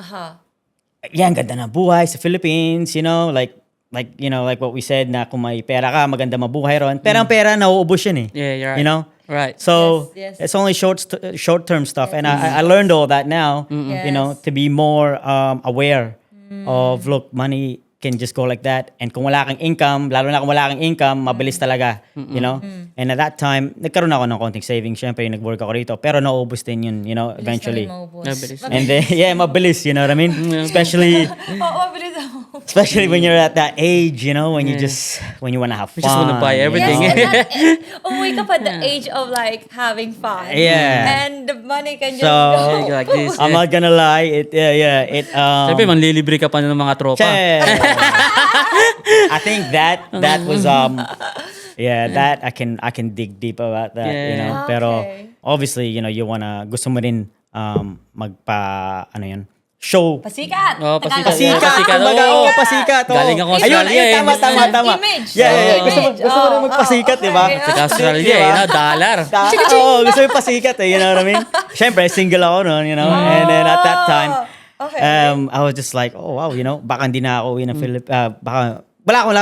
[SPEAKER 1] yan, ganda na buhay sa Philippines, you know, like what we said na kung may pera ka, maganda mabuhay ron. Pero ang pera, nauubos yun eh.
[SPEAKER 3] Yeah, you're right.
[SPEAKER 1] You know?
[SPEAKER 3] Right.
[SPEAKER 1] So,
[SPEAKER 2] Yes.
[SPEAKER 1] it's only short-term stuff. And I learned all that now, you know,
[SPEAKER 2] Yes.
[SPEAKER 1] to be more aware of, look, money can just go like that. And kung wala kang income, lalo na kung wala kang income, mabilis talaga, you know? And at that time, nagkaroon ako ng konting savings. Siyempre, nag-work ako rito. Pero nauubos din yun, you know, eventually.
[SPEAKER 3] Mabilis.
[SPEAKER 1] And then, yeah, mabilis, you know what I mean? Especially
[SPEAKER 2] mabilis ako.
[SPEAKER 1] especially when you're at that age, you know, when you when you want to have fun.
[SPEAKER 3] just wanna buy everything.
[SPEAKER 2] Yes, and that, umuwi ka pa at the age of like having fun.
[SPEAKER 1] Yeah.
[SPEAKER 2] And the money can just
[SPEAKER 1] So,
[SPEAKER 2] go.
[SPEAKER 3] Like this.
[SPEAKER 1] I'm not gonna lie, it
[SPEAKER 3] Siyempre, manlilibre ka pa ng mga tropa.
[SPEAKER 1] I think that was that I can dig deep about that, you know.
[SPEAKER 3] Yeah.
[SPEAKER 1] Pero
[SPEAKER 2] Okay.
[SPEAKER 1] obviously, you know, gusto mo rin show.
[SPEAKER 2] Pasikat!
[SPEAKER 3] Oh, pasikat.
[SPEAKER 2] Tagalog.
[SPEAKER 1] Pasikat, kumbaga, pasikat. Oo.
[SPEAKER 3] Galing ako
[SPEAKER 1] Ayun,
[SPEAKER 3] Australia, eh.
[SPEAKER 1] tama.
[SPEAKER 2] Image.
[SPEAKER 1] Yeah. Gusto mo rin magpasikat, di ba?
[SPEAKER 2] Okay.
[SPEAKER 3] Sa Australia,
[SPEAKER 1] Diba?
[SPEAKER 3] dollar.
[SPEAKER 1] Oo, gusto mo pasikat, you know what I mean? Siyempre, single ako noon, you know, and then at that time,
[SPEAKER 2] Okay.
[SPEAKER 1] I was just like, oh wow, you know, baka hindi na ako uwi ng baka,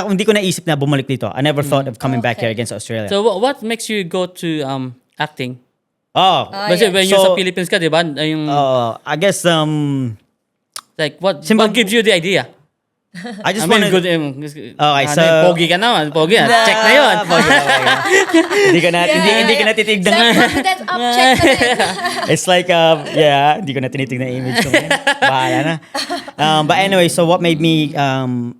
[SPEAKER 1] hindi ko naisip na bumalik dito. I never thought of coming back
[SPEAKER 2] Okay.
[SPEAKER 1] here against Australia.
[SPEAKER 3] So what makes you go to acting?
[SPEAKER 1] Kasi
[SPEAKER 3] Kasi when you're
[SPEAKER 1] So-
[SPEAKER 3] sa Philippines ka, di ba? Yung,
[SPEAKER 1] I guess,
[SPEAKER 3] like, what
[SPEAKER 1] Simba-
[SPEAKER 3] gives you the idea?
[SPEAKER 1] I just
[SPEAKER 3] I mean,
[SPEAKER 1] wanted...
[SPEAKER 3] good.
[SPEAKER 1] Okay, so-
[SPEAKER 3] Pogi ka naman. Pogi. Check na yun.
[SPEAKER 1] Hindi ka na titignan.
[SPEAKER 2] Confidence up, check na din.
[SPEAKER 1] It's like, hindi ko na tinitignan yung image ko. Bahala na. But anyway, so what made me,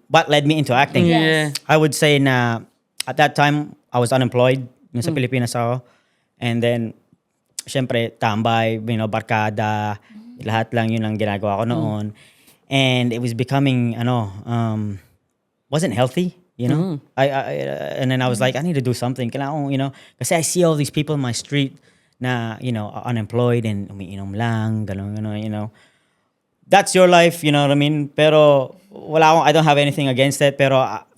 [SPEAKER 1] what led me into acting?
[SPEAKER 3] Yeah.
[SPEAKER 1] I would say na, at that time, I was unemployed. Yung sa Pilipinas ako. And then, syempre, tambay, you know, barkada, lahat lang yun ang ginagawa ko noon. And it was becoming, wasn't healthy, you know? And then I was like, I need to do something. Kailangan ko, you know, kasi I see all these people in my street na, you know, are unemployed and umiinom lang, gano'n, you know. That's your life, you know what I mean? Pero I don't have anything against it. Pero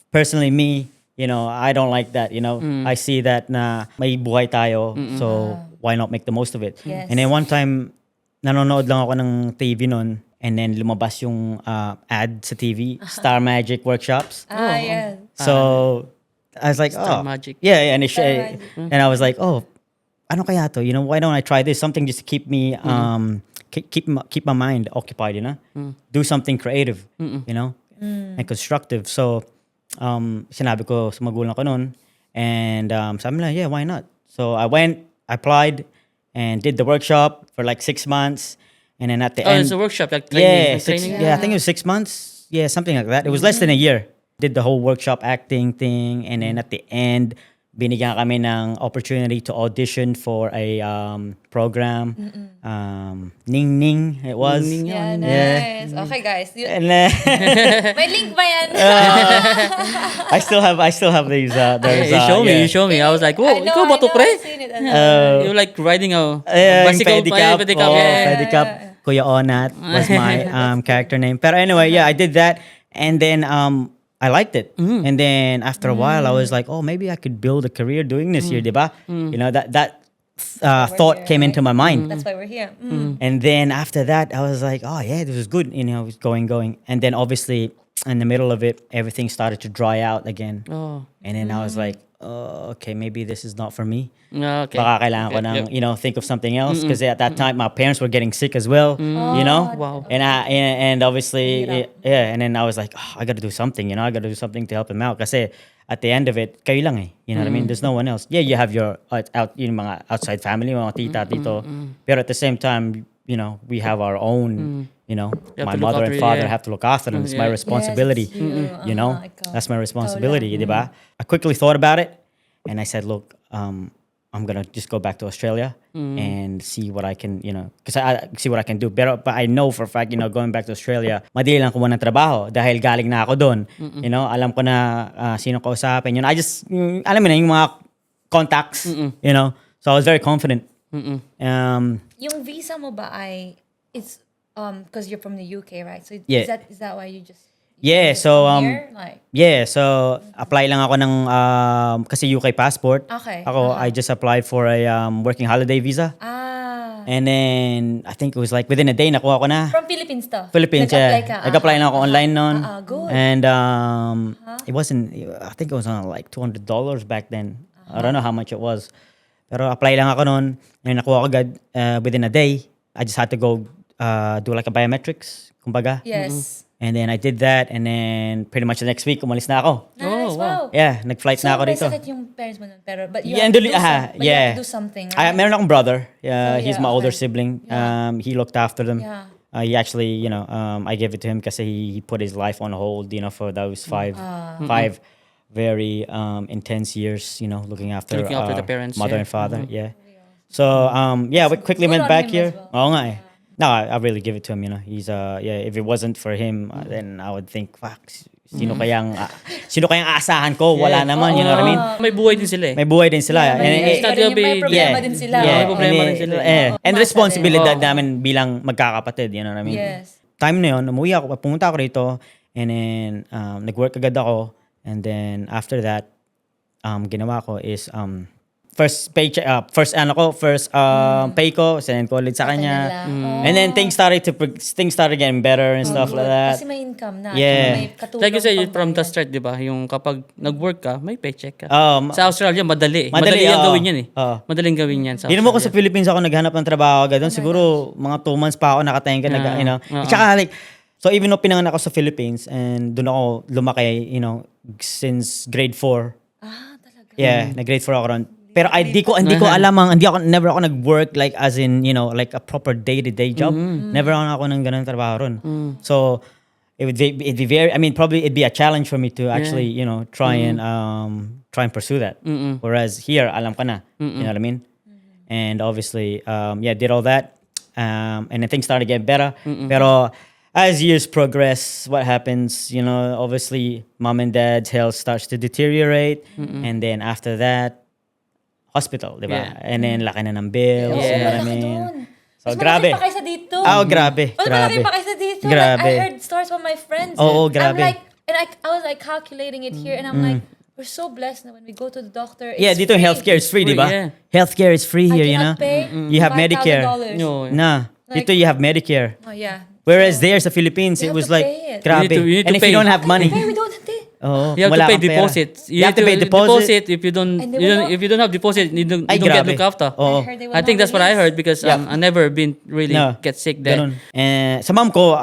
[SPEAKER 1] personally, me, you know, I don't like that, you know. I see that na may buhay tayo, so why not make the most of it?
[SPEAKER 2] Yes.
[SPEAKER 1] And then one time, nanonood lang ako ng TV nun, and then lumabas yung ad sa TV, Star Magic Workshops.
[SPEAKER 2] Yeah.
[SPEAKER 1] So I was like,
[SPEAKER 3] Star
[SPEAKER 1] oh,
[SPEAKER 3] Magic.
[SPEAKER 1] yeah, and
[SPEAKER 2] Magic.
[SPEAKER 1] and I was like, oh, ano kaya to? You know, why don't I try this? Something just to keep me, keep my mind occupied, you know? Do something creative, you know, and constructive. So, sinabi ko sa magulang ko noon, and sabi nila, yeah, why not? So I went, I applied, and did the workshop for like 6 months, and then at the
[SPEAKER 3] Oh,
[SPEAKER 1] end,
[SPEAKER 3] it's a workshop, like training.
[SPEAKER 1] yeah,
[SPEAKER 3] like training.
[SPEAKER 1] I think it was 6 months. Yeah, something like that. It was less than a year. Did the whole workshop acting thing, and then at the end, binigyan kami ng opportunity to audition for a program. Ning Ning, it was.
[SPEAKER 3] Ning Ning,
[SPEAKER 2] Yeah,
[SPEAKER 1] Yeah.
[SPEAKER 2] nice. Okay, guys.
[SPEAKER 1] And then,
[SPEAKER 2] May link ba yan?
[SPEAKER 1] I still have these. There's,
[SPEAKER 3] You show me. I was like, whoa, ikaw ba to, pre?
[SPEAKER 2] I've seen it.
[SPEAKER 3] You're like riding a
[SPEAKER 1] Yung
[SPEAKER 3] bicycle.
[SPEAKER 1] pedicab.
[SPEAKER 3] pedicab.
[SPEAKER 1] Oh,
[SPEAKER 3] Yeah.
[SPEAKER 1] pedicab. Kuya Onat was my character name. But anyway, yeah, I did that. And then I liked it. And then after a while, I was like, oh, maybe I could build a career doing this here, diba? You know, that thought
[SPEAKER 2] here,
[SPEAKER 1] came into my mind.
[SPEAKER 2] That's why we're here.
[SPEAKER 1] And then after that, I was like, oh, yeah, this was good. You know, it was going. And then obviously, in the middle of it, everything started to dry out again.
[SPEAKER 3] Oh,
[SPEAKER 1] And then I was like, oh, okay, maybe this is not for me.
[SPEAKER 3] okay.
[SPEAKER 1] Baka kailangan ko ng, you know, think of something else. Because at that time, my parents were getting sick as well, you know?
[SPEAKER 3] Wow.
[SPEAKER 1] And obviously, yeah. And then I was like, oh, I got to do something, you know? I got to do something to help him out. Kasi at the end of it, kayo lang eh. You know what I mean? There's no one else. Yeah, you have your yung mga outside family, mga tita, tito. Pero at the same time, you know, we have our own, you know,
[SPEAKER 3] You have
[SPEAKER 1] my
[SPEAKER 3] to look
[SPEAKER 1] mother
[SPEAKER 3] after
[SPEAKER 1] and
[SPEAKER 3] it,
[SPEAKER 1] father
[SPEAKER 3] yeah.
[SPEAKER 1] have to look after them. It's my
[SPEAKER 3] Yeah.
[SPEAKER 1] responsibility.
[SPEAKER 2] Yes,
[SPEAKER 1] You know?
[SPEAKER 2] my God.
[SPEAKER 1] That's my responsibility, di ba? I quickly thought about it. And I said, look, I'm gonna just go back to Australia and see what I can, you know, because I see what I can do. But I know for a fact, you know, going back to Australia, madali lang kumuha ng trabaho dahil galing na ako doon. You know, alam ko na sino kausapin. You know, I just, alam mo na yung mga contacts, you know. So I was very confident.
[SPEAKER 2] Yung visa mo ba ay, it's, because you're from the UK, right? So
[SPEAKER 1] Yeah.
[SPEAKER 2] is that why you just,
[SPEAKER 1] Yeah, so
[SPEAKER 2] here? Like,
[SPEAKER 1] yeah, so apply lang ako ng kasi UK passport.
[SPEAKER 2] Okay.
[SPEAKER 1] Ako I just applied for a working holiday visa. And then I think it was like within a day nakuha ko na.
[SPEAKER 2] from Philippines to?
[SPEAKER 1] Philippines,
[SPEAKER 2] Nag-apply
[SPEAKER 1] yeah.
[SPEAKER 2] ka?
[SPEAKER 1] Nag-apply na ako online noon.
[SPEAKER 2] Good.
[SPEAKER 1] And it wasn't, I think it was on like $200 back then. I don't know how much it was. Pero apply lang ako noon. And nakuha ko agad within a day. I just had to go do like a biometrics, kumbaga.
[SPEAKER 2] Yes.
[SPEAKER 1] And then I did that. And then pretty much the next week, umalis na ako.
[SPEAKER 2] Nice, wow.
[SPEAKER 1] Yeah, nag-flight
[SPEAKER 2] So,
[SPEAKER 1] na ako
[SPEAKER 2] may
[SPEAKER 1] dito.
[SPEAKER 2] sakit yung parents mo nun, pero, but you
[SPEAKER 1] Yeah,
[SPEAKER 2] have to do
[SPEAKER 1] yeah.
[SPEAKER 2] you have to do something, right?
[SPEAKER 1] Meron akong brother. He's
[SPEAKER 2] yeah,
[SPEAKER 1] my older
[SPEAKER 2] okay.
[SPEAKER 1] sibling. He looked after them.
[SPEAKER 2] Yeah.
[SPEAKER 1] He actually, you know, I gave it to him because he put his life on hold, you know, for those five very intense years, you know, looking after
[SPEAKER 3] the parents,
[SPEAKER 1] mother
[SPEAKER 3] yeah.
[SPEAKER 1] and father. Yeah. So, yeah, we quickly
[SPEAKER 2] good
[SPEAKER 1] went
[SPEAKER 2] on
[SPEAKER 1] back
[SPEAKER 2] him
[SPEAKER 1] here.
[SPEAKER 2] as well.
[SPEAKER 1] Oo nga eh. No, I really give it to him, you know. He's, yeah, if it wasn't for him, then I would think, fuck, sino kayang aasahan ko? Wala naman, you know what I mean?
[SPEAKER 3] May buhay din sila eh.
[SPEAKER 1] May buhay din sila.
[SPEAKER 3] It's not gonna
[SPEAKER 2] may
[SPEAKER 3] be-
[SPEAKER 2] problema
[SPEAKER 1] yeah.
[SPEAKER 2] din sila.
[SPEAKER 1] Yeah,
[SPEAKER 3] May problema din sila.
[SPEAKER 1] And
[SPEAKER 2] Umasa
[SPEAKER 1] responsibilidad
[SPEAKER 3] din.
[SPEAKER 1] namin bilang magkakapatid, you know what I mean?
[SPEAKER 2] Yes.
[SPEAKER 1] time na yun, pumunta ako rito, and then, nag-work agad ako, and then, after that, ginawa ko is, first paycheck, first pay ko, send ko ulit sa kanya. And then things started getting better and stuff like that.
[SPEAKER 2] Kasi may income na.
[SPEAKER 1] Yeah.
[SPEAKER 2] May katulong
[SPEAKER 3] Like you say,
[SPEAKER 2] pang
[SPEAKER 3] from the
[SPEAKER 2] bayad.
[SPEAKER 3] start, di ba? Yung kapag nag-work ka, may paycheck ka.
[SPEAKER 1] Um,
[SPEAKER 3] Sa Australia, madali.
[SPEAKER 1] Madali,
[SPEAKER 3] Madali yan
[SPEAKER 1] oo.
[SPEAKER 3] gawin yan eh.
[SPEAKER 1] Oo.
[SPEAKER 3] Madaling gawin yan sa
[SPEAKER 1] Hindi mo ko sa
[SPEAKER 3] Australia.
[SPEAKER 1] Philippines ako naghanap ng trabaho agad. Doon siguro mga 2 months pa ako nakatenga, you know. At saka like, so even though pinanganak ako sa Philippines and doon ako lumaki, you know, since grade 4.
[SPEAKER 2] Talaga.
[SPEAKER 1] Yeah, na grade 4 ako ron. Pero hindi ko alam never ako nag-work like as in, you know, like a proper day-to-day job. Never ako ng ganung trabaho ron. So it'd be very, I mean, probably it'd be a challenge for me to actually, you know, try and pursue that. Whereas here, alam ka na. You know what I mean? And obviously, did all that. And then things started getting better. Pero as years progress, what happens, you know, obviously mom and dad's health starts to deteriorate. And then after that, hospital, di ba?
[SPEAKER 3] Yeah.
[SPEAKER 1] And then laki na ng bills, you know what I mean? So,
[SPEAKER 2] Mas
[SPEAKER 1] grabe.
[SPEAKER 2] malaki pa kaysa dito.
[SPEAKER 1] Grabe.
[SPEAKER 2] Mas malaki pa kaysa dito.
[SPEAKER 1] Grabe.
[SPEAKER 2] Like, I heard stories from my friends.
[SPEAKER 1] Oo,
[SPEAKER 2] I'm
[SPEAKER 1] grabe.
[SPEAKER 2] like, and I was like calculating it here, and I'm like, we're so blessed na when we go to the doctor, it's
[SPEAKER 1] Yeah, dito
[SPEAKER 2] free.
[SPEAKER 1] healthcare is free, di ba?
[SPEAKER 3] Yeah.
[SPEAKER 1] Healthcare is free
[SPEAKER 2] I
[SPEAKER 1] here, you know?
[SPEAKER 2] cannot pay
[SPEAKER 1] You have Medicare.
[SPEAKER 2] $5,000.
[SPEAKER 3] No.
[SPEAKER 1] Nah,
[SPEAKER 2] Like-
[SPEAKER 1] dito you have Medicare.
[SPEAKER 2] Oh, yeah.
[SPEAKER 1] Whereas there sa Philippines, it
[SPEAKER 2] You have
[SPEAKER 1] was
[SPEAKER 2] to
[SPEAKER 1] like,
[SPEAKER 2] pay it.
[SPEAKER 1] grabe.
[SPEAKER 3] You need to
[SPEAKER 1] And if
[SPEAKER 3] pay.
[SPEAKER 1] you don't have money,
[SPEAKER 2] Hey, we don't have
[SPEAKER 1] oh,
[SPEAKER 3] You have
[SPEAKER 1] wala
[SPEAKER 3] to pay
[SPEAKER 1] kang pera.
[SPEAKER 3] deposits.
[SPEAKER 1] You have to pay deposit.
[SPEAKER 3] if you don't,
[SPEAKER 2] And they will not-
[SPEAKER 3] if you don't have deposit, you don't
[SPEAKER 1] Ay,
[SPEAKER 3] get
[SPEAKER 1] grabe.
[SPEAKER 3] looked after.
[SPEAKER 1] Oo.
[SPEAKER 2] I heard they will
[SPEAKER 3] I think
[SPEAKER 2] not
[SPEAKER 3] that's what I
[SPEAKER 2] release.
[SPEAKER 3] heard because
[SPEAKER 1] Yeah.
[SPEAKER 3] I never been really
[SPEAKER 1] No.
[SPEAKER 3] get sick there.
[SPEAKER 1] Ganun. And sa mom ko,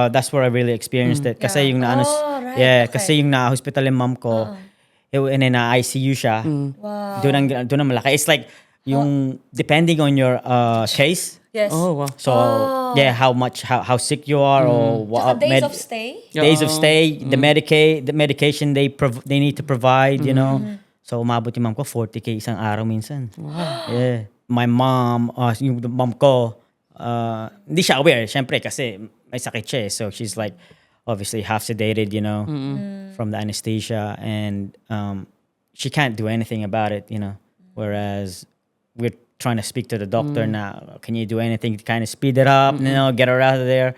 [SPEAKER 1] that's where I really experienced it. Kasi
[SPEAKER 2] Yeah.
[SPEAKER 1] yung
[SPEAKER 2] Oh, right.
[SPEAKER 1] yeah,
[SPEAKER 2] Okay.
[SPEAKER 1] kasi yung na-hospital yung mom ko, and then na-ICU siya.
[SPEAKER 2] Wow.
[SPEAKER 1] Doon ang malaki. It's like, yung, depending on your case,
[SPEAKER 2] Yes.
[SPEAKER 3] Oh wow.
[SPEAKER 1] so, yeah, how sick you are or what,
[SPEAKER 2] Tsaka days of stay.
[SPEAKER 1] days of stay, the medication they need to provide, you know. So umabot yung mom ko 40K isang araw minsan. Yeah. My mom, yung mom ko, hindi siya aware, syempre kasi may sakit siya eh. So she's like obviously half sedated, you know, from the anesthesia, and she can't do anything about it, you know. Whereas we're trying to speak to the doctor now, can you do anything to kind of speed it up, you know, get her out of there,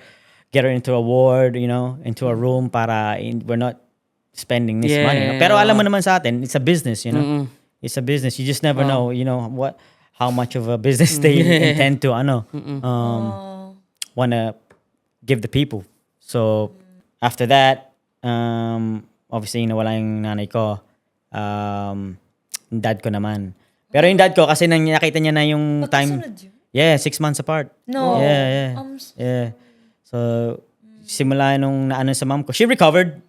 [SPEAKER 1] get her into a ward, you know, into a room para we're not spending this
[SPEAKER 3] Yeah,
[SPEAKER 1] money. No? Pero alam mo naman sa atin, it's a business, you know. It's a business. You just never know, you know, how much of a business they intend to want to give the people. So after that, obviously nawala yung nanay ko. Yung dad ko naman. Pero yung dad ko, kasi nakita niya na yung time.
[SPEAKER 2] Magkasunod yun?
[SPEAKER 1] Yeah, 6 months apart.
[SPEAKER 2] No.
[SPEAKER 1] Yeah. Yeah. So, simula nung naano sa mom ko, she recovered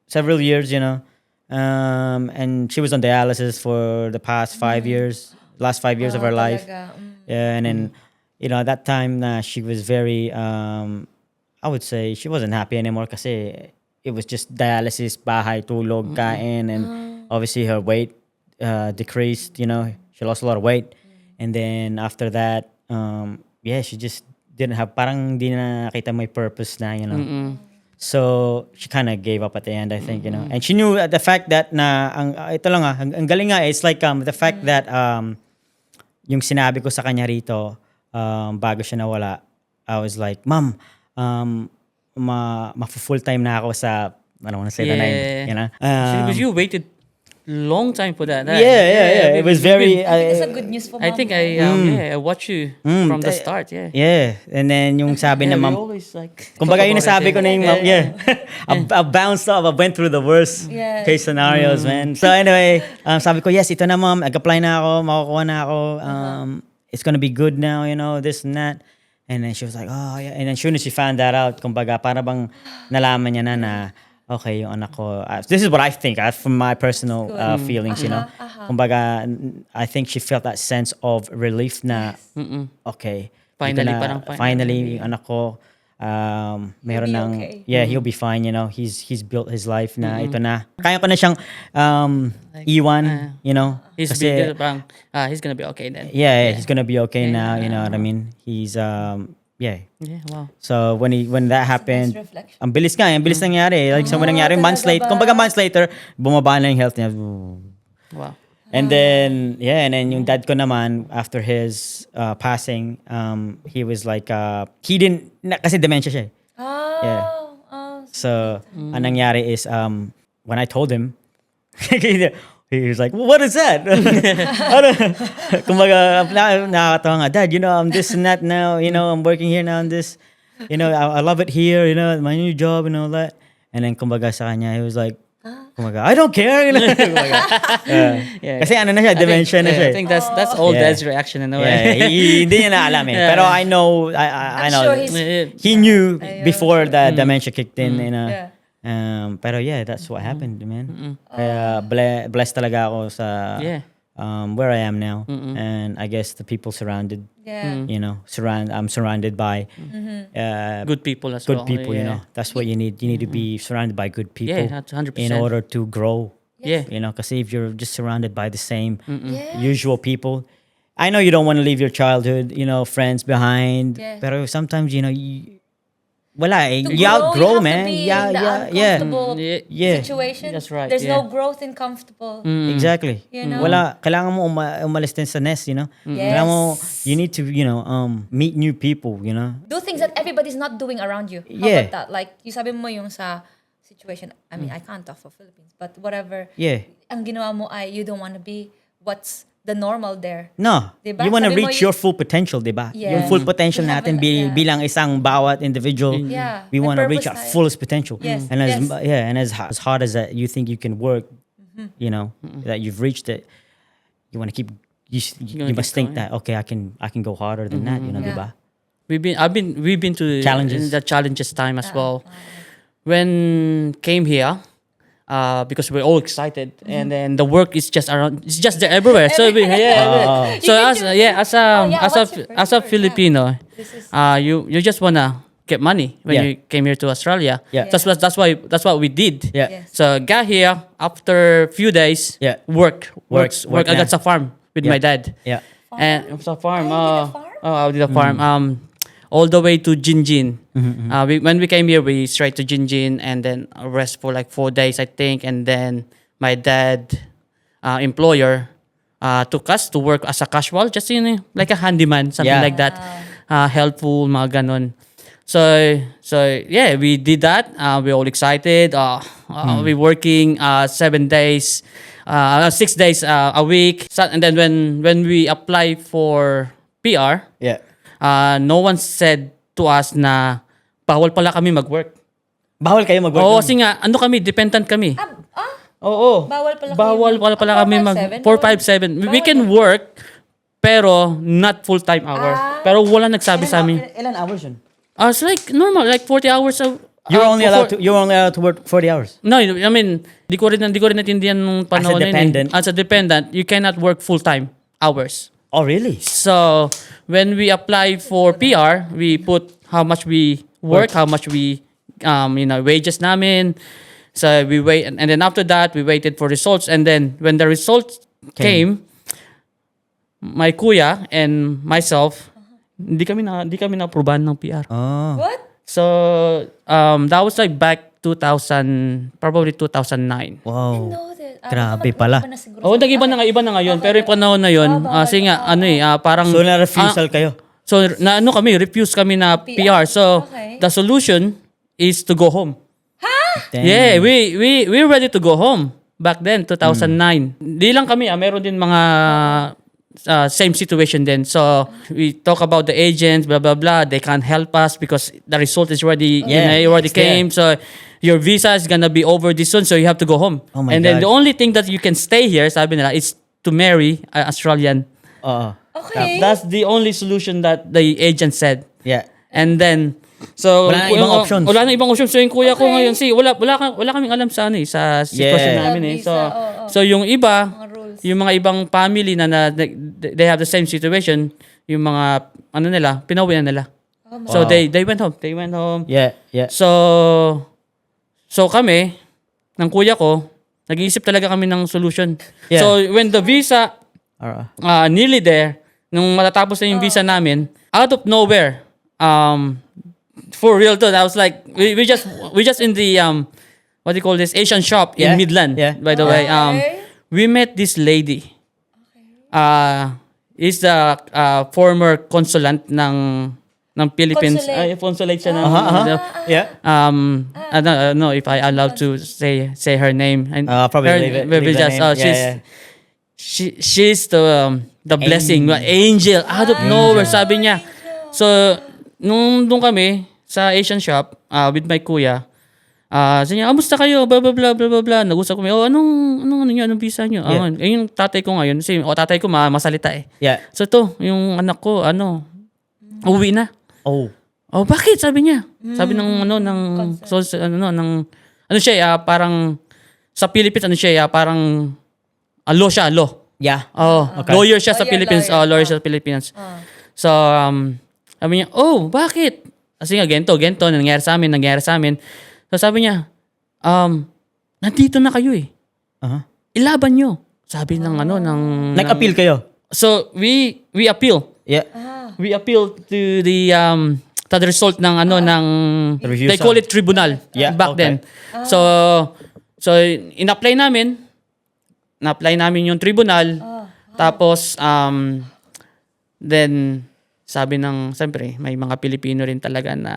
[SPEAKER 1] several years, you know. And she was on dialysis for the past 5 years, last 5 years of her life.
[SPEAKER 2] Talaga.
[SPEAKER 1] Yeah, and then, you know, at that time she was very, I would say, she wasn't happy anymore kasi it was just dialysis, bahay, tulog, kain, and obviously her weight decreased, you know. She lost a lot of weight. And then after that, she just didn't have, parang di na nakita may purpose na, you know. So she kind of gave up at the end, I think, you know. And she knew the fact that ito lang ang galing nga, it's like the fact that yung sinabi ko sa kanya rito bago siya nawala, I was like, Mom, full time na ako sa, I don't want to say the name, you know.
[SPEAKER 3] Because you waited long time for that.
[SPEAKER 1] Yeah. It was very.
[SPEAKER 2] I think it's a good news for mom.
[SPEAKER 3] I think I watched you from the start. Yeah.
[SPEAKER 1] Yeah, and then yung sabi na
[SPEAKER 3] we
[SPEAKER 1] mom,
[SPEAKER 3] always like.
[SPEAKER 1] kumbaga yun
[SPEAKER 3] talk about
[SPEAKER 1] nasabi
[SPEAKER 3] it,
[SPEAKER 1] ko na yung mom, I bounced off, I went through the worst
[SPEAKER 2] Yes.
[SPEAKER 1] case scenarios, man. So anyway, sabi ko, yes, ito na mom, nag-apply na ako, makukuha na ako, it's gonna be good now, you know, this and that. And then she was like, oh yeah, and then soon as she found that out, kumbaga, para bang nalaman niya na okay, yung anak ko, this is what I think, from my personal feelings, you know. Kumbaga, I think she felt that sense of relief na, okay,
[SPEAKER 3] Finally,
[SPEAKER 1] ito na,
[SPEAKER 3] parang
[SPEAKER 1] finally, yung anak ko, meron
[SPEAKER 2] be
[SPEAKER 1] ng,
[SPEAKER 2] okay.
[SPEAKER 1] he'll be fine, you know. He's built his life na, ito na. Kaya ko na siyang iwan, you know.
[SPEAKER 3] He's gonna be okay then.
[SPEAKER 1] Yeah, he's gonna be okay now, you know what I mean. He's, yeah.
[SPEAKER 3] Wow.
[SPEAKER 1] So when that happened,
[SPEAKER 2] Nice reflection.
[SPEAKER 1] ang bilis nangyari. Like so when nangyari months
[SPEAKER 2] talaga
[SPEAKER 1] late,
[SPEAKER 2] ba?
[SPEAKER 1] kumbaga months later, bumaba na yung health niya.
[SPEAKER 3] Wow.
[SPEAKER 1] And then yung dad ko naman after his passing, he was like kasi dementia siya. Yeah.
[SPEAKER 2] Oh.
[SPEAKER 1] So, ang nangyari is, when I told him, he was like, what is that? Ano? Kumbaga, nakakatawa nga, Dad, I'm this and that now, I'm working here now and this, I love it here, my new job and all that. And then, kumbaga sa kanya, he was like, kumbaga, I don't care. Kumbaga,
[SPEAKER 3] Yeah.
[SPEAKER 1] Kasi ano na siya, dementia na siya.
[SPEAKER 3] I think that's all
[SPEAKER 1] Yeah.
[SPEAKER 3] Dad's reaction in a way.
[SPEAKER 1] Yeah, hindi niya na alam eh.
[SPEAKER 3] Yeah.
[SPEAKER 1] Pero I know, I
[SPEAKER 2] I'm
[SPEAKER 1] know.
[SPEAKER 2] sure he's-
[SPEAKER 1] He knew
[SPEAKER 2] Ayun.
[SPEAKER 1] before the dementia kicked in.
[SPEAKER 2] Yeah.
[SPEAKER 1] Pero yeah, that's what happened, man. Kaya blessed talaga ako sa
[SPEAKER 3] Yeah.
[SPEAKER 1] where I am now. And I guess the people surrounded,
[SPEAKER 2] Yeah.
[SPEAKER 1] I'm surrounded by
[SPEAKER 3] Good people as
[SPEAKER 1] good
[SPEAKER 3] well.
[SPEAKER 1] people,
[SPEAKER 3] yeah.
[SPEAKER 1] That's what you need. You need to be surrounded by good people
[SPEAKER 3] Yeah, that's 100%.
[SPEAKER 1] in order to grow.
[SPEAKER 3] Yeah.
[SPEAKER 1] Because if you're just surrounded by the same
[SPEAKER 2] Yes.
[SPEAKER 1] usual people, I know you don't want to leave your childhood, friends behind.
[SPEAKER 2] Yes.
[SPEAKER 1] Pero sometimes, wala eh.
[SPEAKER 2] To
[SPEAKER 1] You outgrow,
[SPEAKER 2] grow, you have
[SPEAKER 1] man.
[SPEAKER 2] to be
[SPEAKER 1] Yeah,
[SPEAKER 2] in the
[SPEAKER 1] yeah.
[SPEAKER 2] uncomfortable
[SPEAKER 1] Yeah.
[SPEAKER 2] situation.
[SPEAKER 3] That's right,
[SPEAKER 2] There's
[SPEAKER 3] yeah.
[SPEAKER 2] no growth in comfortable.
[SPEAKER 1] Exactly.
[SPEAKER 2] You know?
[SPEAKER 1] Wala, kailangan mo umalis din sa nest, Kailangan mo, you need to, meet new people,
[SPEAKER 2] Do things that everybody's not doing around you. How
[SPEAKER 1] Yeah.
[SPEAKER 2] about that? Like, you sabi mo yung sa situation, I mean, I can't talk for Philippines, but whatever.
[SPEAKER 1] Yeah.
[SPEAKER 2] Ang ginawa mo ay you don't want to be what's the normal there.
[SPEAKER 1] No.
[SPEAKER 2] Diba?
[SPEAKER 1] You want to
[SPEAKER 2] Sabi mo,
[SPEAKER 1] reach your full potential, diba?
[SPEAKER 2] Yeah.
[SPEAKER 1] Yung full potential
[SPEAKER 2] We
[SPEAKER 1] natin
[SPEAKER 2] haven't- yeah.
[SPEAKER 1] bilang isang bawat individual.
[SPEAKER 2] Yeah.
[SPEAKER 1] We
[SPEAKER 2] May
[SPEAKER 1] want to reach our
[SPEAKER 2] purpose tayo.
[SPEAKER 1] fullest potential.
[SPEAKER 2] Yes,
[SPEAKER 1] And
[SPEAKER 2] yes.
[SPEAKER 1] as hard as that you think you can work, that you've reached it, you want to keep you
[SPEAKER 3] keep
[SPEAKER 1] must think
[SPEAKER 3] going.
[SPEAKER 1] that okay, I can go harder than that,
[SPEAKER 2] Yeah.
[SPEAKER 1] diba?
[SPEAKER 3] We've been to
[SPEAKER 1] Challenges.
[SPEAKER 3] the challenges time as well. When came here, because we're all excited, and then the work is just around. It's just there everywhere. So we,
[SPEAKER 1] Oh.
[SPEAKER 3] So
[SPEAKER 2] what's your first
[SPEAKER 3] as a
[SPEAKER 2] word?
[SPEAKER 3] Filipino,
[SPEAKER 2] This is
[SPEAKER 3] you just wanna get money when
[SPEAKER 1] Yeah.
[SPEAKER 3] you came here to Australia.
[SPEAKER 1] Yeah.
[SPEAKER 3] That's what we did.
[SPEAKER 1] Yeah.
[SPEAKER 2] Yes.
[SPEAKER 3] So got here after few days.
[SPEAKER 1] Yeah.
[SPEAKER 3] Work
[SPEAKER 1] Work
[SPEAKER 3] I
[SPEAKER 1] na.
[SPEAKER 3] got sa farm with
[SPEAKER 1] Yeah.
[SPEAKER 3] my dad.
[SPEAKER 1] Yeah.
[SPEAKER 3] And it was a farm.
[SPEAKER 2] Oh, you did a farm?
[SPEAKER 3] I did a farm. All the way to Jinjin. When we came here, we straight to Jinjin and then rest for like 4 days, I think. And then my dad, employer, took us to work as a casual, just like a handyman, something
[SPEAKER 1] Yeah.
[SPEAKER 3] like that. Helpful, mga ganon. So yeah, we did that. We're all excited. We're working 7 days, 6 days a week. And then when we apply for PR,
[SPEAKER 1] Yeah.
[SPEAKER 3] no one said to us na bawal pala kami mag-work.
[SPEAKER 1] Bawal kayo mag-work.
[SPEAKER 3] Oo,
[SPEAKER 1] doon?
[SPEAKER 3] kasi nga, dependent kami.
[SPEAKER 2] ah,
[SPEAKER 3] Oo.
[SPEAKER 2] bawal pala kayo
[SPEAKER 3] Bawal pala kami mag 457. We can work, pero not full-time hour. Pero wala nagsabi sa amin.
[SPEAKER 1] Ilan hours yun?
[SPEAKER 3] It's like normal, like 40 hours.
[SPEAKER 1] You're only allowed to work 40 hours.
[SPEAKER 3] No, I mean, di ko rin natindihan nung panahon na yun.
[SPEAKER 1] dependent?
[SPEAKER 3] As a dependent, you cannot work full-time hours.
[SPEAKER 1] Oh, really?
[SPEAKER 3] So, when we apply for PR, we put how much we work, how much we, wages namin. So, we wait. And then after that, we waited for results. And then, when the results came, my kuya and myself, hindi kami na-aprobahan ng PR.
[SPEAKER 1] Oh.
[SPEAKER 2] What?
[SPEAKER 3] So, that was like back probably 2009.
[SPEAKER 1] Wow.
[SPEAKER 2] No, that,
[SPEAKER 1] Grabe pala.
[SPEAKER 3] Oh, nag-iba na ngayon. Pero yung panahon na yun, kasi nga, parang...
[SPEAKER 1] So, na-refusal kayo?
[SPEAKER 3] So, refuse kami na PR. So,
[SPEAKER 2] Okay.
[SPEAKER 3] the solution is to go home.
[SPEAKER 1] Damn.
[SPEAKER 3] Yeah, we were ready to go home back then, 2009. Di lang kami, meron din mga same situation din. So, we talk about the agents, blah, blah, blah. They can't help us because the result is already,
[SPEAKER 1] Yeah,
[SPEAKER 3] already
[SPEAKER 1] it's there.
[SPEAKER 3] came. So, your visa is gonna be over this soon, so you have to go home.
[SPEAKER 1] Oh my
[SPEAKER 3] and then
[SPEAKER 1] God.
[SPEAKER 3] the only thing that you can stay here, sabi nila, is to marry an Australian.
[SPEAKER 1] Oo.
[SPEAKER 2] Okay.
[SPEAKER 3] That's the only solution that the agent said.
[SPEAKER 1] Yeah.
[SPEAKER 3] And then, so
[SPEAKER 1] Wala nang ibang options.
[SPEAKER 3] Wala nang ibang options. So yung kuya ko
[SPEAKER 2] Okay.
[SPEAKER 3] ngayon, wala kaming alam sa sa sitwasyon
[SPEAKER 1] Yeah.
[SPEAKER 3] namin eh. So
[SPEAKER 2] Visa, oo.
[SPEAKER 3] so yung iba,
[SPEAKER 2] Mga rules.
[SPEAKER 3] yung mga ibang family na they have the same situation, yung mga nila, pinauwi na nila. So
[SPEAKER 1] Wow.
[SPEAKER 3] they went home. They went home.
[SPEAKER 1] Yeah. Yeah.
[SPEAKER 3] So kami, ng kuya ko, nag-iisip talaga kami ng solution.
[SPEAKER 1] Yeah.
[SPEAKER 3] So when the visa
[SPEAKER 1] Alright.
[SPEAKER 3] nearly there, nung matatapos na yung visa namin, out of nowhere, for real to, I was like, we just in the what do you call this, Asian shop
[SPEAKER 1] Yeah,
[SPEAKER 3] in Midland.
[SPEAKER 1] yeah.
[SPEAKER 3] By the way,
[SPEAKER 2] Okay.
[SPEAKER 3] we met this lady. Is the former consulate ng ng Philippines.
[SPEAKER 2] Consulate.
[SPEAKER 3] Consulate siya ng
[SPEAKER 1] Yeah.
[SPEAKER 3] I don't know if I allowed to say her name. And
[SPEAKER 1] Probably leave the
[SPEAKER 3] just,
[SPEAKER 1] name.
[SPEAKER 3] she's the blessing, angel out of nowhere, sabi niya. So nung doon kami sa Asian shop with my kuya, sabi niya, amusta kayo? Blah, blah, blah, blah, blah, blah. Nag-usap kami, anong visa niyo? Yung tatay ko ngayon, tatay ko masalita eh.
[SPEAKER 1] Yeah.
[SPEAKER 3] So to, yung anak ko, uwi na.
[SPEAKER 1] Oh.
[SPEAKER 3] Oh, bakit? Sabi niya. Sabi ng siya, parang sa Philippines, parang law siya, law.
[SPEAKER 1] Yeah.
[SPEAKER 3] Okay. Lawyer siya sa Philippines. Lawyer siya sa Philippines. So, sabi niya, bakit? Kasi nga, ganito, nangyari sa amin. So, sabi niya, nandito na kayo eh. Ilaban nyo. Sabi ng
[SPEAKER 1] Nag-appeal kayo?
[SPEAKER 3] So, we appeal.
[SPEAKER 1] Yeah.
[SPEAKER 3] We appeal to the result ng
[SPEAKER 1] Review
[SPEAKER 3] they call it tribunal back then. So in-apply namin yung tribunal. Tapos then sabi ng siyempre may mga Pilipino rin talaga na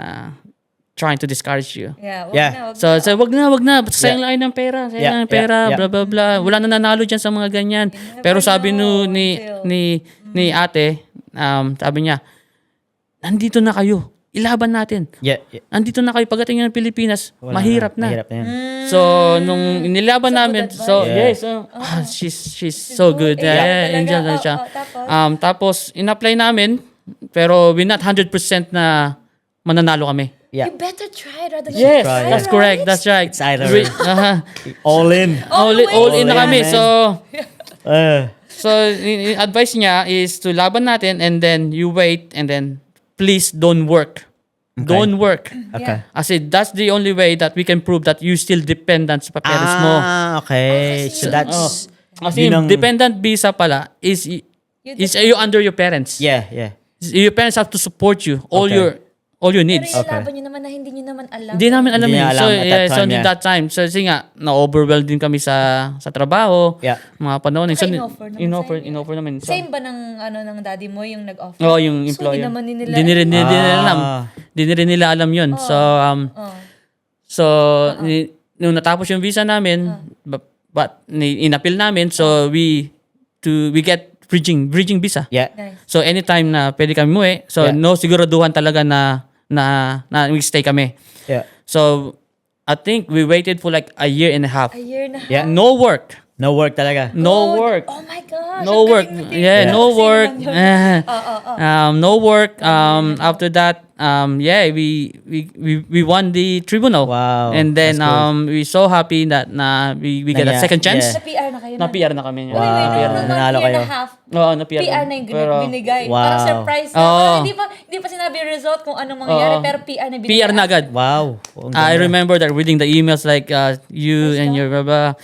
[SPEAKER 3] trying to discourage you.
[SPEAKER 2] Yeah.
[SPEAKER 3] So wag na, sayang lang ng pera, blah blah blah. Wala na nanalo diyan sa mga ganyan. Pero sabi ni ate, sabi niya, nandito na kayo. Ilaban natin.
[SPEAKER 1] Yeah.
[SPEAKER 3] Nandito na kayo. Pagdating ng Pilipinas, mahirap na.
[SPEAKER 1] Mahirap na yan.
[SPEAKER 3] So, nung inilaban namin, she's so good. Angel na siya. Tapos, in-apply namin, pero we're not 100% na mananalo kami.
[SPEAKER 1] Yeah.
[SPEAKER 2] You better try rather than
[SPEAKER 3] Yes,
[SPEAKER 2] try,
[SPEAKER 3] that's correct. That's right.
[SPEAKER 1] It's either
[SPEAKER 3] All
[SPEAKER 1] all in.
[SPEAKER 3] all in na kami.
[SPEAKER 1] man.
[SPEAKER 3] So, advice niya is to laban natin and then you wait and then please don't work.
[SPEAKER 1] Okay.
[SPEAKER 3] Don't work.
[SPEAKER 1] Okay.
[SPEAKER 3] Kasi that's the only way that we can prove that you still dependent sa papeles mo.
[SPEAKER 1] Okay. So that's
[SPEAKER 3] Kasi
[SPEAKER 1] yun ang-
[SPEAKER 3] dependent visa pala is you under your parents.
[SPEAKER 1] yeah.
[SPEAKER 3] Your parents have to support you all
[SPEAKER 1] Okay.
[SPEAKER 3] all your
[SPEAKER 2] Pero
[SPEAKER 3] needs.
[SPEAKER 2] yung laban nyo naman na hindi nyo naman alam.
[SPEAKER 3] Hindi namin alam
[SPEAKER 1] Hindi
[SPEAKER 3] yun.
[SPEAKER 1] niya
[SPEAKER 3] So,
[SPEAKER 1] alam at that time,
[SPEAKER 3] in
[SPEAKER 1] yeah.
[SPEAKER 3] that time. So, kasi nga, na-overwhelmed din kami sa trabaho.
[SPEAKER 1] Yeah.
[SPEAKER 3] Mga panahon. So,
[SPEAKER 2] In-offer naman sa'yo.
[SPEAKER 3] in-offer namin. So,
[SPEAKER 2] Same ba ng daddy mo yung nag-offer?
[SPEAKER 3] yung employer.
[SPEAKER 2] So, hindi naman nila.
[SPEAKER 3] Di nila alam. Di rin nila alam yun. So, nung natapos yung visa namin, but in-appeal namin, so we get bridging visa.
[SPEAKER 1] Yeah.
[SPEAKER 2] Nice.
[SPEAKER 3] So anytime na pwede kami muwi, so
[SPEAKER 1] Yeah.
[SPEAKER 3] no siguraduhan talaga na we stay kami.
[SPEAKER 1] Yeah.
[SPEAKER 3] So I think we waited for like a year and a half.
[SPEAKER 2] A year na.
[SPEAKER 1] Yeah.
[SPEAKER 3] No work.
[SPEAKER 1] No work talaga.
[SPEAKER 3] No work.
[SPEAKER 2] Oh my gosh.
[SPEAKER 3] No
[SPEAKER 2] ang
[SPEAKER 3] work.
[SPEAKER 2] galing mo din.
[SPEAKER 3] Yeah, no
[SPEAKER 2] Same
[SPEAKER 3] work.
[SPEAKER 2] lang yun.
[SPEAKER 3] No work. After that, we won the tribunal.
[SPEAKER 1] Wow,
[SPEAKER 3] And then
[SPEAKER 1] that's cool.
[SPEAKER 3] we so happy that we get a second chance.
[SPEAKER 1] Yeah.
[SPEAKER 2] Sa PR na kayo
[SPEAKER 3] Na PR na kami.
[SPEAKER 2] Wait,
[SPEAKER 1] Nanalo
[SPEAKER 2] year
[SPEAKER 1] kayo.
[SPEAKER 2] and a half.
[SPEAKER 3] Oo, na PR.
[SPEAKER 2] PR na yung binigay.
[SPEAKER 1] Wow.
[SPEAKER 2] Parang surprise na.
[SPEAKER 3] Oo.
[SPEAKER 2] Parang hindi pa sinabi yung result kung anong mangyayari, pero PR na binigay.
[SPEAKER 3] PR na agad.
[SPEAKER 1] Wow. Ang
[SPEAKER 3] I
[SPEAKER 1] ganda.
[SPEAKER 3] remember that reading the emails like you and your baba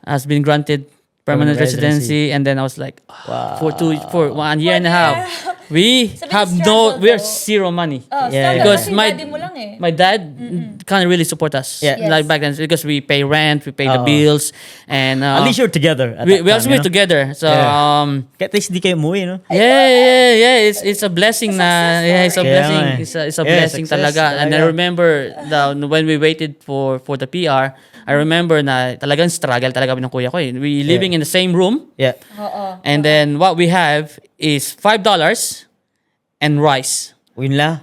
[SPEAKER 3] has been granted permanent residency, and then I was like, for 1 year and a half, we
[SPEAKER 2] Sabi
[SPEAKER 3] have
[SPEAKER 2] struggle
[SPEAKER 3] we're
[SPEAKER 2] though.
[SPEAKER 3] zero money.
[SPEAKER 1] Yeah.
[SPEAKER 3] Because
[SPEAKER 2] Because
[SPEAKER 3] my-
[SPEAKER 2] daddy mo lang eh.
[SPEAKER 3] My dad can't really support us
[SPEAKER 1] Yeah.
[SPEAKER 2] Yes.
[SPEAKER 3] like back then because we pay rent, we pay the
[SPEAKER 1] Oo.
[SPEAKER 3] bills, and
[SPEAKER 1] At least you're together. At
[SPEAKER 3] we
[SPEAKER 1] that
[SPEAKER 3] also
[SPEAKER 1] time,
[SPEAKER 3] live together. So
[SPEAKER 1] Yeah. At least di kayo umuwi, no?
[SPEAKER 3] yeah. It's a blessing na. Yeah, it's a
[SPEAKER 1] Kaya
[SPEAKER 3] blessing.
[SPEAKER 1] nga eh.
[SPEAKER 3] It's a
[SPEAKER 1] Yeah,
[SPEAKER 3] blessing
[SPEAKER 1] success
[SPEAKER 3] talaga. And I
[SPEAKER 1] talaga.
[SPEAKER 3] remember when we waited for the PR, I remember na talagang struggle talaga kami ng kuya ko eh. We living in the same room,
[SPEAKER 1] Yeah.
[SPEAKER 2] Oo.
[SPEAKER 3] and then what we have is $5 and rice.
[SPEAKER 1] Win la.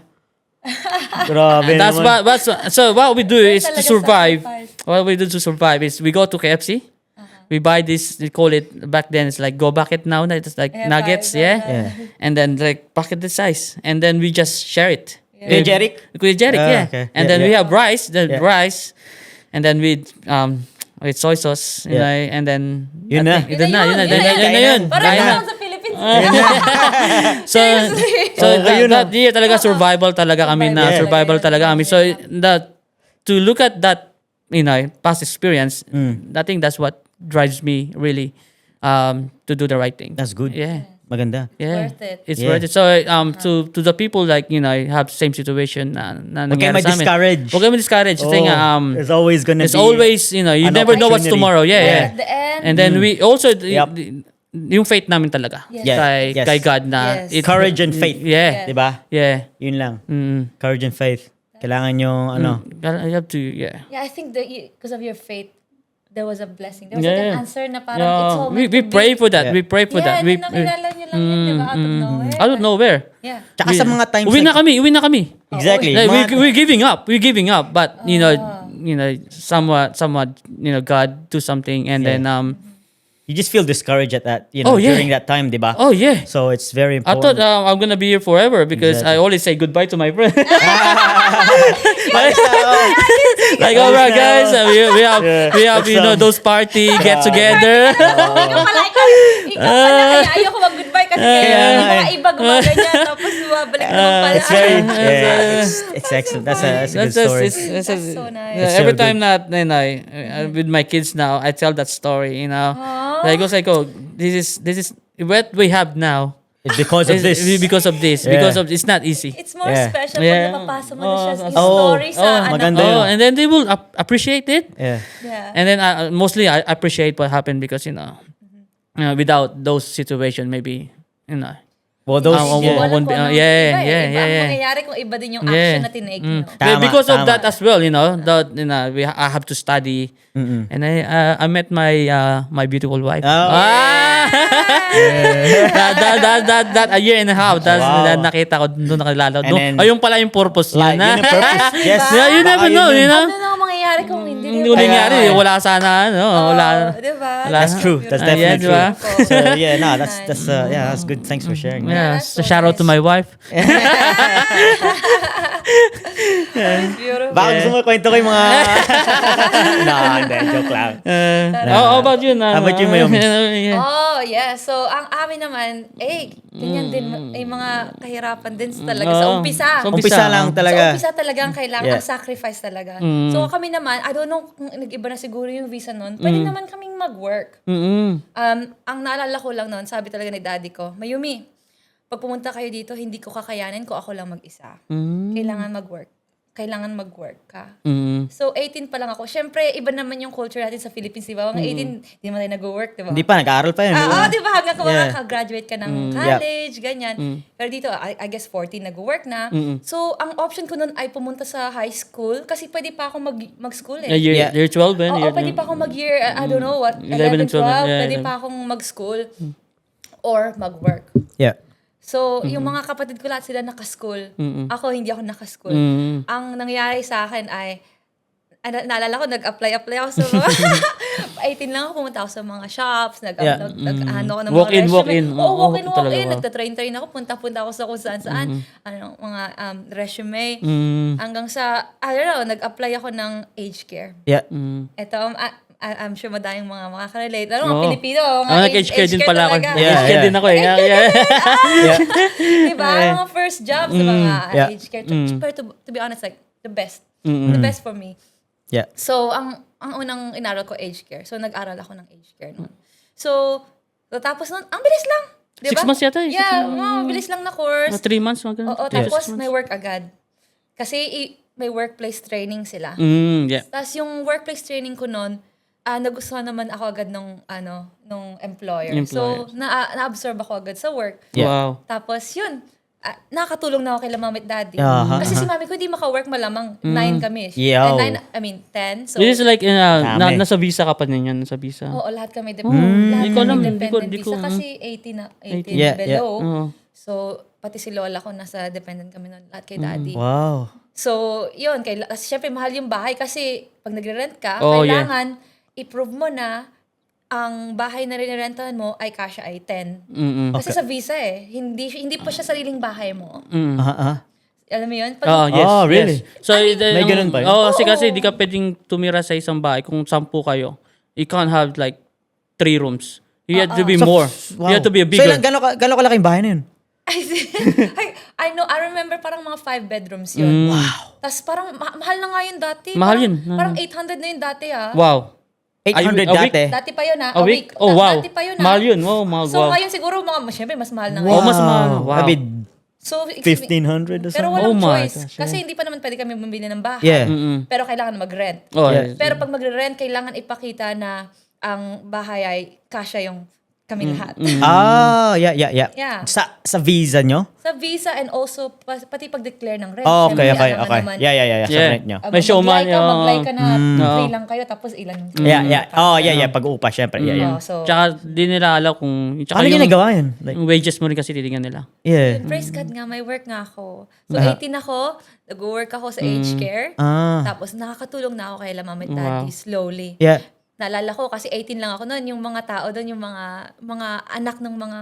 [SPEAKER 1] Grabe
[SPEAKER 3] That's
[SPEAKER 1] naman.
[SPEAKER 3] so what we do is to
[SPEAKER 2] talaga
[SPEAKER 3] survive.
[SPEAKER 2] sacrifice.
[SPEAKER 3] What we do to survive is we go to KFC. We buy this, we call it back then it's like go bucket now. It's like
[SPEAKER 2] Yeah,
[SPEAKER 3] nuggets,
[SPEAKER 2] five,
[SPEAKER 3] yeah?
[SPEAKER 1] Yeah.
[SPEAKER 3] And then like bucket the size. And then we just share it.
[SPEAKER 1] Kuya Jeric?
[SPEAKER 3] Kuya Jeric, yeah.
[SPEAKER 1] Okay.
[SPEAKER 3] And
[SPEAKER 1] Yeah,
[SPEAKER 3] then we
[SPEAKER 1] yeah.
[SPEAKER 3] have rice, rice. And then with soy sauce, you
[SPEAKER 1] Yeah.
[SPEAKER 3] know, and then
[SPEAKER 1] Yun na.
[SPEAKER 3] Yun na yun.
[SPEAKER 1] Kainan.
[SPEAKER 2] Parang
[SPEAKER 3] Kainan.
[SPEAKER 2] lang sa Philippines.
[SPEAKER 3] So
[SPEAKER 1] Okay, yun
[SPEAKER 3] that year talaga survival talaga kami na
[SPEAKER 1] Yeah.
[SPEAKER 3] survival talaga kami. So that to look at that, you know, past experience, I think that's what drives me really to do the right thing.
[SPEAKER 1] That's good.
[SPEAKER 3] Yeah.
[SPEAKER 1] Maganda.
[SPEAKER 3] Yeah.
[SPEAKER 2] Worth it.
[SPEAKER 3] It's
[SPEAKER 1] Yeah.
[SPEAKER 3] worth it. So to the people like, you know, have same situation na
[SPEAKER 1] Huwag kayo
[SPEAKER 3] nangyari sa amin.
[SPEAKER 1] ma-discourage.
[SPEAKER 3] Huwag kayo ma-discourage. Kasi nga,
[SPEAKER 1] There's always gonna
[SPEAKER 3] it's
[SPEAKER 1] be
[SPEAKER 3] always, you know, you
[SPEAKER 1] an
[SPEAKER 3] never know what's
[SPEAKER 1] opportunity.
[SPEAKER 3] tomorrow. Yeah.
[SPEAKER 2] At the end,
[SPEAKER 3] And then we also
[SPEAKER 1] Yep.
[SPEAKER 3] yung faith namin talaga.
[SPEAKER 2] Yes.
[SPEAKER 1] Yeah,
[SPEAKER 3] Kay,
[SPEAKER 1] yes.
[SPEAKER 3] kay God na.
[SPEAKER 2] Yes.
[SPEAKER 1] Courage and faith.
[SPEAKER 3] Yeah.
[SPEAKER 1] Di ba?
[SPEAKER 3] Yeah.
[SPEAKER 1] Yun lang.
[SPEAKER 3] Mm.
[SPEAKER 1] Courage and faith. Kailangan yung ano.
[SPEAKER 3] You have to, yeah.
[SPEAKER 2] Yeah, I think that because of your faith, there was a blessing. There was
[SPEAKER 3] Yeah,
[SPEAKER 2] like
[SPEAKER 3] yeah.
[SPEAKER 2] an answer na parang
[SPEAKER 3] Yeah.
[SPEAKER 2] it's all
[SPEAKER 3] We
[SPEAKER 2] meant to
[SPEAKER 3] pray
[SPEAKER 2] be.
[SPEAKER 3] for that.
[SPEAKER 1] Yeah.
[SPEAKER 3] We pray for
[SPEAKER 2] Yeah,
[SPEAKER 3] that.
[SPEAKER 2] and then nakilala niyo lang yun, di ba? Out of nowhere.
[SPEAKER 3] Out of nowhere.
[SPEAKER 2] Yeah.
[SPEAKER 1] Tsaka sa mga times
[SPEAKER 3] Uwi na kami.
[SPEAKER 1] Exactly.
[SPEAKER 3] Like,
[SPEAKER 1] Mga-
[SPEAKER 3] we're giving up. But you know, somewhat, God do something, and
[SPEAKER 1] Yeah.
[SPEAKER 3] then
[SPEAKER 1] you just feel discouraged at that,
[SPEAKER 3] Oh, yeah.
[SPEAKER 1] during that time, di ba?
[SPEAKER 3] oh yeah.
[SPEAKER 1] So it's very
[SPEAKER 3] I
[SPEAKER 1] important.
[SPEAKER 3] thought I'm gonna be here forever because I
[SPEAKER 1] Exactly.
[SPEAKER 3] always say goodbye to my friends.
[SPEAKER 1] Alis na ako.
[SPEAKER 3] Like, all right, guys,
[SPEAKER 1] Yeah.
[SPEAKER 3] we have those party get together.
[SPEAKER 2] Ikaw pala, ikaw pala, kaya ayoko mag-goodbye kasi yung mga iba gumaganyan, tapos bumabalik naman pala.
[SPEAKER 1] It's very, it's excellent. That's a good story.
[SPEAKER 2] That's so nice.
[SPEAKER 3] Yeah,
[SPEAKER 1] It's
[SPEAKER 3] every
[SPEAKER 1] so
[SPEAKER 3] time that with my kids now, I tell that story. Like, I go, this is what we have now.
[SPEAKER 1] It's because of
[SPEAKER 3] Is
[SPEAKER 1] this.
[SPEAKER 3] because of this.
[SPEAKER 1] Yeah.
[SPEAKER 3] Because of it's not easy.
[SPEAKER 2] It's more
[SPEAKER 1] Yeah.
[SPEAKER 2] special
[SPEAKER 3] Yeah.
[SPEAKER 2] pag napapasa mo na siya yung
[SPEAKER 1] Oh.
[SPEAKER 2] story sa anak
[SPEAKER 1] maganda
[SPEAKER 2] mo.
[SPEAKER 1] yun.
[SPEAKER 3] And then they will appreciate it.
[SPEAKER 1] Yeah.
[SPEAKER 2] Yeah.
[SPEAKER 3] And then mostly I appreciate what happened because without those situations maybe
[SPEAKER 1] Well, those,
[SPEAKER 3] I won't be- yeah.
[SPEAKER 2] Ang mangyayari kung iba din yung action na tinake nyo.
[SPEAKER 1] Tama,
[SPEAKER 3] because of
[SPEAKER 1] tama.
[SPEAKER 3] that as well, I have to study, and I met my beautiful wife.
[SPEAKER 1] Oh.
[SPEAKER 3] That a year and a half.
[SPEAKER 1] Wow.
[SPEAKER 3] That nakita ko doon nakilala.
[SPEAKER 1] And then-
[SPEAKER 3] Ayun pala yung purpose niya.
[SPEAKER 1] Yun yung purpose. Yes.
[SPEAKER 3] Yeah, you
[SPEAKER 1] Baka
[SPEAKER 3] never
[SPEAKER 1] yun
[SPEAKER 3] know,
[SPEAKER 1] yun.
[SPEAKER 3] you know.
[SPEAKER 2] Ano na ang mangyayari kung hindi?
[SPEAKER 3] Hindi
[SPEAKER 2] di ba?
[SPEAKER 3] nangyari, wala sana, wala.
[SPEAKER 2] Diba?
[SPEAKER 3] That's
[SPEAKER 1] True. That's
[SPEAKER 3] Yeah,
[SPEAKER 1] definitely
[SPEAKER 3] diba?
[SPEAKER 1] true. So yeah, no, that's good. Thanks for sharing.
[SPEAKER 3] Yeah,
[SPEAKER 2] that's
[SPEAKER 3] so
[SPEAKER 2] so
[SPEAKER 3] shout out to
[SPEAKER 2] nice.
[SPEAKER 3] my wife.
[SPEAKER 2] Beautiful.
[SPEAKER 1] Baka gusto mo kwento ko yung mga... No, hindi. Joke lang.
[SPEAKER 3] How about you?
[SPEAKER 1] How about you, Mayumi?
[SPEAKER 3] Yeah.
[SPEAKER 2] Oh, yeah. So, ang amin naman, ganyan din, may mga kahirapan din talaga sa umpisa.
[SPEAKER 3] So,
[SPEAKER 1] Umpisa lang talaga.
[SPEAKER 2] Sa umpisa talagang kailangan,
[SPEAKER 1] Yeah.
[SPEAKER 2] ang sacrifice talaga. So, kami naman, I don't know kung nag-iba na siguro yung visa nun, pwede naman kaming mag-work. Ang naalala ko lang nun, sabi talaga ni daddy ko, Mayumi, pag pumunta kayo dito, hindi ko kakayanin kung ako lang mag-isa. Kailangan mag-work. Kailangan mag-work ka. So, 18 pa lang ako. Siyempre, iba naman yung culture natin sa Philippines, di ba? Mga 18, di naman tayo nag-work, di ba?
[SPEAKER 1] Hindi pa, nag-aaral pa yun.
[SPEAKER 2] Di ba? Hanggang
[SPEAKER 1] Yeah.
[SPEAKER 2] graduate ka ng college, ganyan. Pero dito, I guess 14 nag-work na. So, ang option ko nun ay pumunta sa high school kasi pwede pa ako mag-school eh.
[SPEAKER 3] Year 12, man.
[SPEAKER 2] Oo, pwede pa akong mag-year, I don't know what,
[SPEAKER 3] 11
[SPEAKER 2] 11,
[SPEAKER 3] and 12,
[SPEAKER 2] 12,
[SPEAKER 3] yeah,
[SPEAKER 2] pwede
[SPEAKER 3] yeah.
[SPEAKER 2] pa akong mag-school or mag-work.
[SPEAKER 1] Yeah.
[SPEAKER 2] So, yung mga kapatid ko lahat sila naka-school. Ako, hindi ako naka-school. Ang nangyari sa akin ay, naalala ko, nag-apply ako sa mga, 18 lang ako, pumunta ako sa mga shops, nag-ano ako ng
[SPEAKER 3] Walk
[SPEAKER 2] mga
[SPEAKER 3] in,
[SPEAKER 2] resume.
[SPEAKER 3] walk in.
[SPEAKER 2] Oo, walk in,
[SPEAKER 3] Oo,
[SPEAKER 2] walk
[SPEAKER 3] talaga,
[SPEAKER 2] in.
[SPEAKER 3] wow.
[SPEAKER 2] Nagtatrain ako, punta ako sa kung saan-saan. Mga resume. Hanggang sa, I don't know, nag-apply ako ng aged care.
[SPEAKER 1] Yeah.
[SPEAKER 2] Ito, I'm sure madaming mga makakarelate. Ano, mga
[SPEAKER 3] Oo.
[SPEAKER 2] Pilipino, mga
[SPEAKER 3] Nag-age care din pala ako.
[SPEAKER 2] talaga.
[SPEAKER 1] Yeah,
[SPEAKER 3] Age care
[SPEAKER 1] yeah.
[SPEAKER 3] din ako eh. Yeah.
[SPEAKER 2] Diba? Mga first job sa mga
[SPEAKER 1] Yeah.
[SPEAKER 2] aged care. Pero to be honest, like, the best. The best for me.
[SPEAKER 1] Yeah.
[SPEAKER 2] So, ang unang inaral ko, aged care. So, nag-aral ako ng aged care noon. So, tapos nun, ang bilis lang. Diba?
[SPEAKER 3] 6 months yata eh.
[SPEAKER 2] Yeah, mga bilis lang na course.
[SPEAKER 3] 3 months, mga ganun.
[SPEAKER 2] Oo, tapos may work agad. Kasi may workplace training sila.
[SPEAKER 3] Yeah.
[SPEAKER 2] Tapos yung workplace training ko noon, nagustuhan naman ako agad nung employer. So, na-absorb ako agad sa work.
[SPEAKER 1] Yeah.
[SPEAKER 3] Wow.
[SPEAKER 2] Tapos yun, nakakatulong na ako kay mami at daddy.
[SPEAKER 1] Aha,
[SPEAKER 2] Kasi si mami ko hindi maka-work malamang. 9 kami.
[SPEAKER 1] Yeah.
[SPEAKER 2] 10. So,
[SPEAKER 3] This is like,
[SPEAKER 1] Dami.
[SPEAKER 3] nasa visa ka pa ninyo, nasa visa.
[SPEAKER 2] oo, lahat kami
[SPEAKER 3] Hindi ko alam,
[SPEAKER 2] dependent
[SPEAKER 3] hindi ko-
[SPEAKER 2] visa. Kasi 18
[SPEAKER 1] Yeah,
[SPEAKER 2] below.
[SPEAKER 3] Oo.
[SPEAKER 2] So, pati si lola ko nasa dependent kami nun. Lahat kay daddy.
[SPEAKER 1] Wow.
[SPEAKER 2] So, yun. Kasi syempre, mahal yung bahay kasi pag nagre-rent ka,
[SPEAKER 3] Oh,
[SPEAKER 2] kailangan i-prove mo na ang bahay na rinirentahan mo ay kasya ay 10. Kasi sa visa hindi pa siya sariling bahay mo. Alam mo yun?
[SPEAKER 3] Oh, yes.
[SPEAKER 1] Oh, really?
[SPEAKER 3] Yes. So,
[SPEAKER 1] May ganun ba yun?
[SPEAKER 3] Oo, kasi di ka pwedeng tumira sa isang bahay. Kung 10 kayo, you can't have like 3 rooms. You have to be more. You have to be a
[SPEAKER 1] So,
[SPEAKER 3] bigger.
[SPEAKER 1] gano'n kalaking bahay na yun?
[SPEAKER 2] I know, I remember parang mga 5 bedrooms yun. Wow. Tapos parang mahal na nga yun dati.
[SPEAKER 3] Mahal
[SPEAKER 2] Parang-
[SPEAKER 3] yun.
[SPEAKER 2] Parang 800 na yun dati
[SPEAKER 3] Wow.
[SPEAKER 1] 800
[SPEAKER 3] A week?
[SPEAKER 1] dati.
[SPEAKER 2] Dati pa yun
[SPEAKER 3] A week? Oh, wow.
[SPEAKER 2] Dati pa yun
[SPEAKER 3] Mahal yun. Oh, mahal.
[SPEAKER 2] So
[SPEAKER 3] Wow.
[SPEAKER 2] ngayon siguro syempre mas mahal na
[SPEAKER 3] Wow.
[SPEAKER 2] ngayon.
[SPEAKER 3] mas mahal. Wow.
[SPEAKER 1] I mean,
[SPEAKER 2] So,
[SPEAKER 1] 1,500 or
[SPEAKER 2] pero
[SPEAKER 1] something?
[SPEAKER 2] walang
[SPEAKER 3] Oh my
[SPEAKER 2] choice.
[SPEAKER 3] gosh,
[SPEAKER 2] Kasi hindi pa naman pwede kami bumili ng bahay.
[SPEAKER 1] Yeah.
[SPEAKER 2] Pero kailangan mag-rent.
[SPEAKER 3] Oh,
[SPEAKER 1] Yeah.
[SPEAKER 2] Pero pag magre-rent, kailangan ipakita na ang bahay ay kasya yung kami lahat.
[SPEAKER 1] Yeah.
[SPEAKER 2] Yeah.
[SPEAKER 1] Sa visa nyo?
[SPEAKER 2] Sa visa and also pati pag-declare ng rent.
[SPEAKER 1] Oh, okay.
[SPEAKER 2] syempre, alam mo
[SPEAKER 1] Okay.
[SPEAKER 2] naman,
[SPEAKER 1] Yeah. Sa
[SPEAKER 3] Yeah.
[SPEAKER 1] rent nyo.
[SPEAKER 3] May showman,
[SPEAKER 2] mag-lie ka na,
[SPEAKER 3] Oo.
[SPEAKER 2] free lang kayo, tapos ilan.
[SPEAKER 1] Yeah. Oh, yeah. Pag-upa, syempre. Yeah.
[SPEAKER 2] Oh, so,
[SPEAKER 3] Tsaka di nila alam kung... Tsaka
[SPEAKER 1] Paano nyo nagawa yun? Like,
[SPEAKER 3] yung wages mo rin kasi titingnan nila.
[SPEAKER 1] yeah.
[SPEAKER 2] praise God nga, may work nga ako. So, 18 ako, nag-work ako sa aged care. Tapos, nakakatulong na ako kay Mama at Daddy slowly.
[SPEAKER 1] Yeah.
[SPEAKER 2] Naalala ko, kasi 18 lang ako noon, yung mga tao doon, yung mga anak ng mga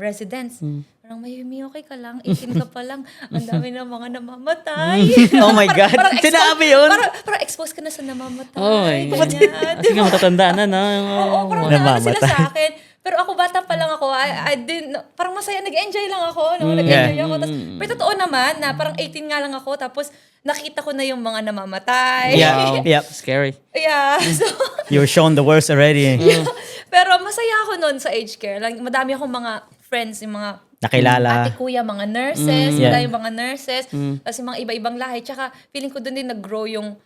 [SPEAKER 2] residents. Parang, Mayumi, okay ka lang, 18 ka pa lang, ang dami na mga namamatay.
[SPEAKER 1] Oh my God. Sinabi yun?
[SPEAKER 2] Parang expose ka na sa namamatay.
[SPEAKER 3] Oh my God.
[SPEAKER 2] ganyan.
[SPEAKER 3] Kasi nga matatanda na, no?
[SPEAKER 2] Oo, parang naano sila sa akin. Pero ako, bata pa lang ako, I didn't, parang masaya, nag-enjoy lang ako. No? Nag-enjoy ako. Pero totoo naman, na parang 18 nga lang ako, tapos nakita ko na yung mga namamatay.
[SPEAKER 1] Yeah. Yep.
[SPEAKER 3] Scary.
[SPEAKER 2] Yeah. So,
[SPEAKER 1] You're shown the worst already.
[SPEAKER 2] pero masaya ako noon sa aged care. Like, madami akong mga friends, yung mga
[SPEAKER 1] Nakilala.
[SPEAKER 2] ate kuya, mga nurses,
[SPEAKER 1] Yeah.
[SPEAKER 2] wala yung mga nurses, tapos yung mga iba-ibang lahi. Tsaka feeling ko doon din nag-grow yung,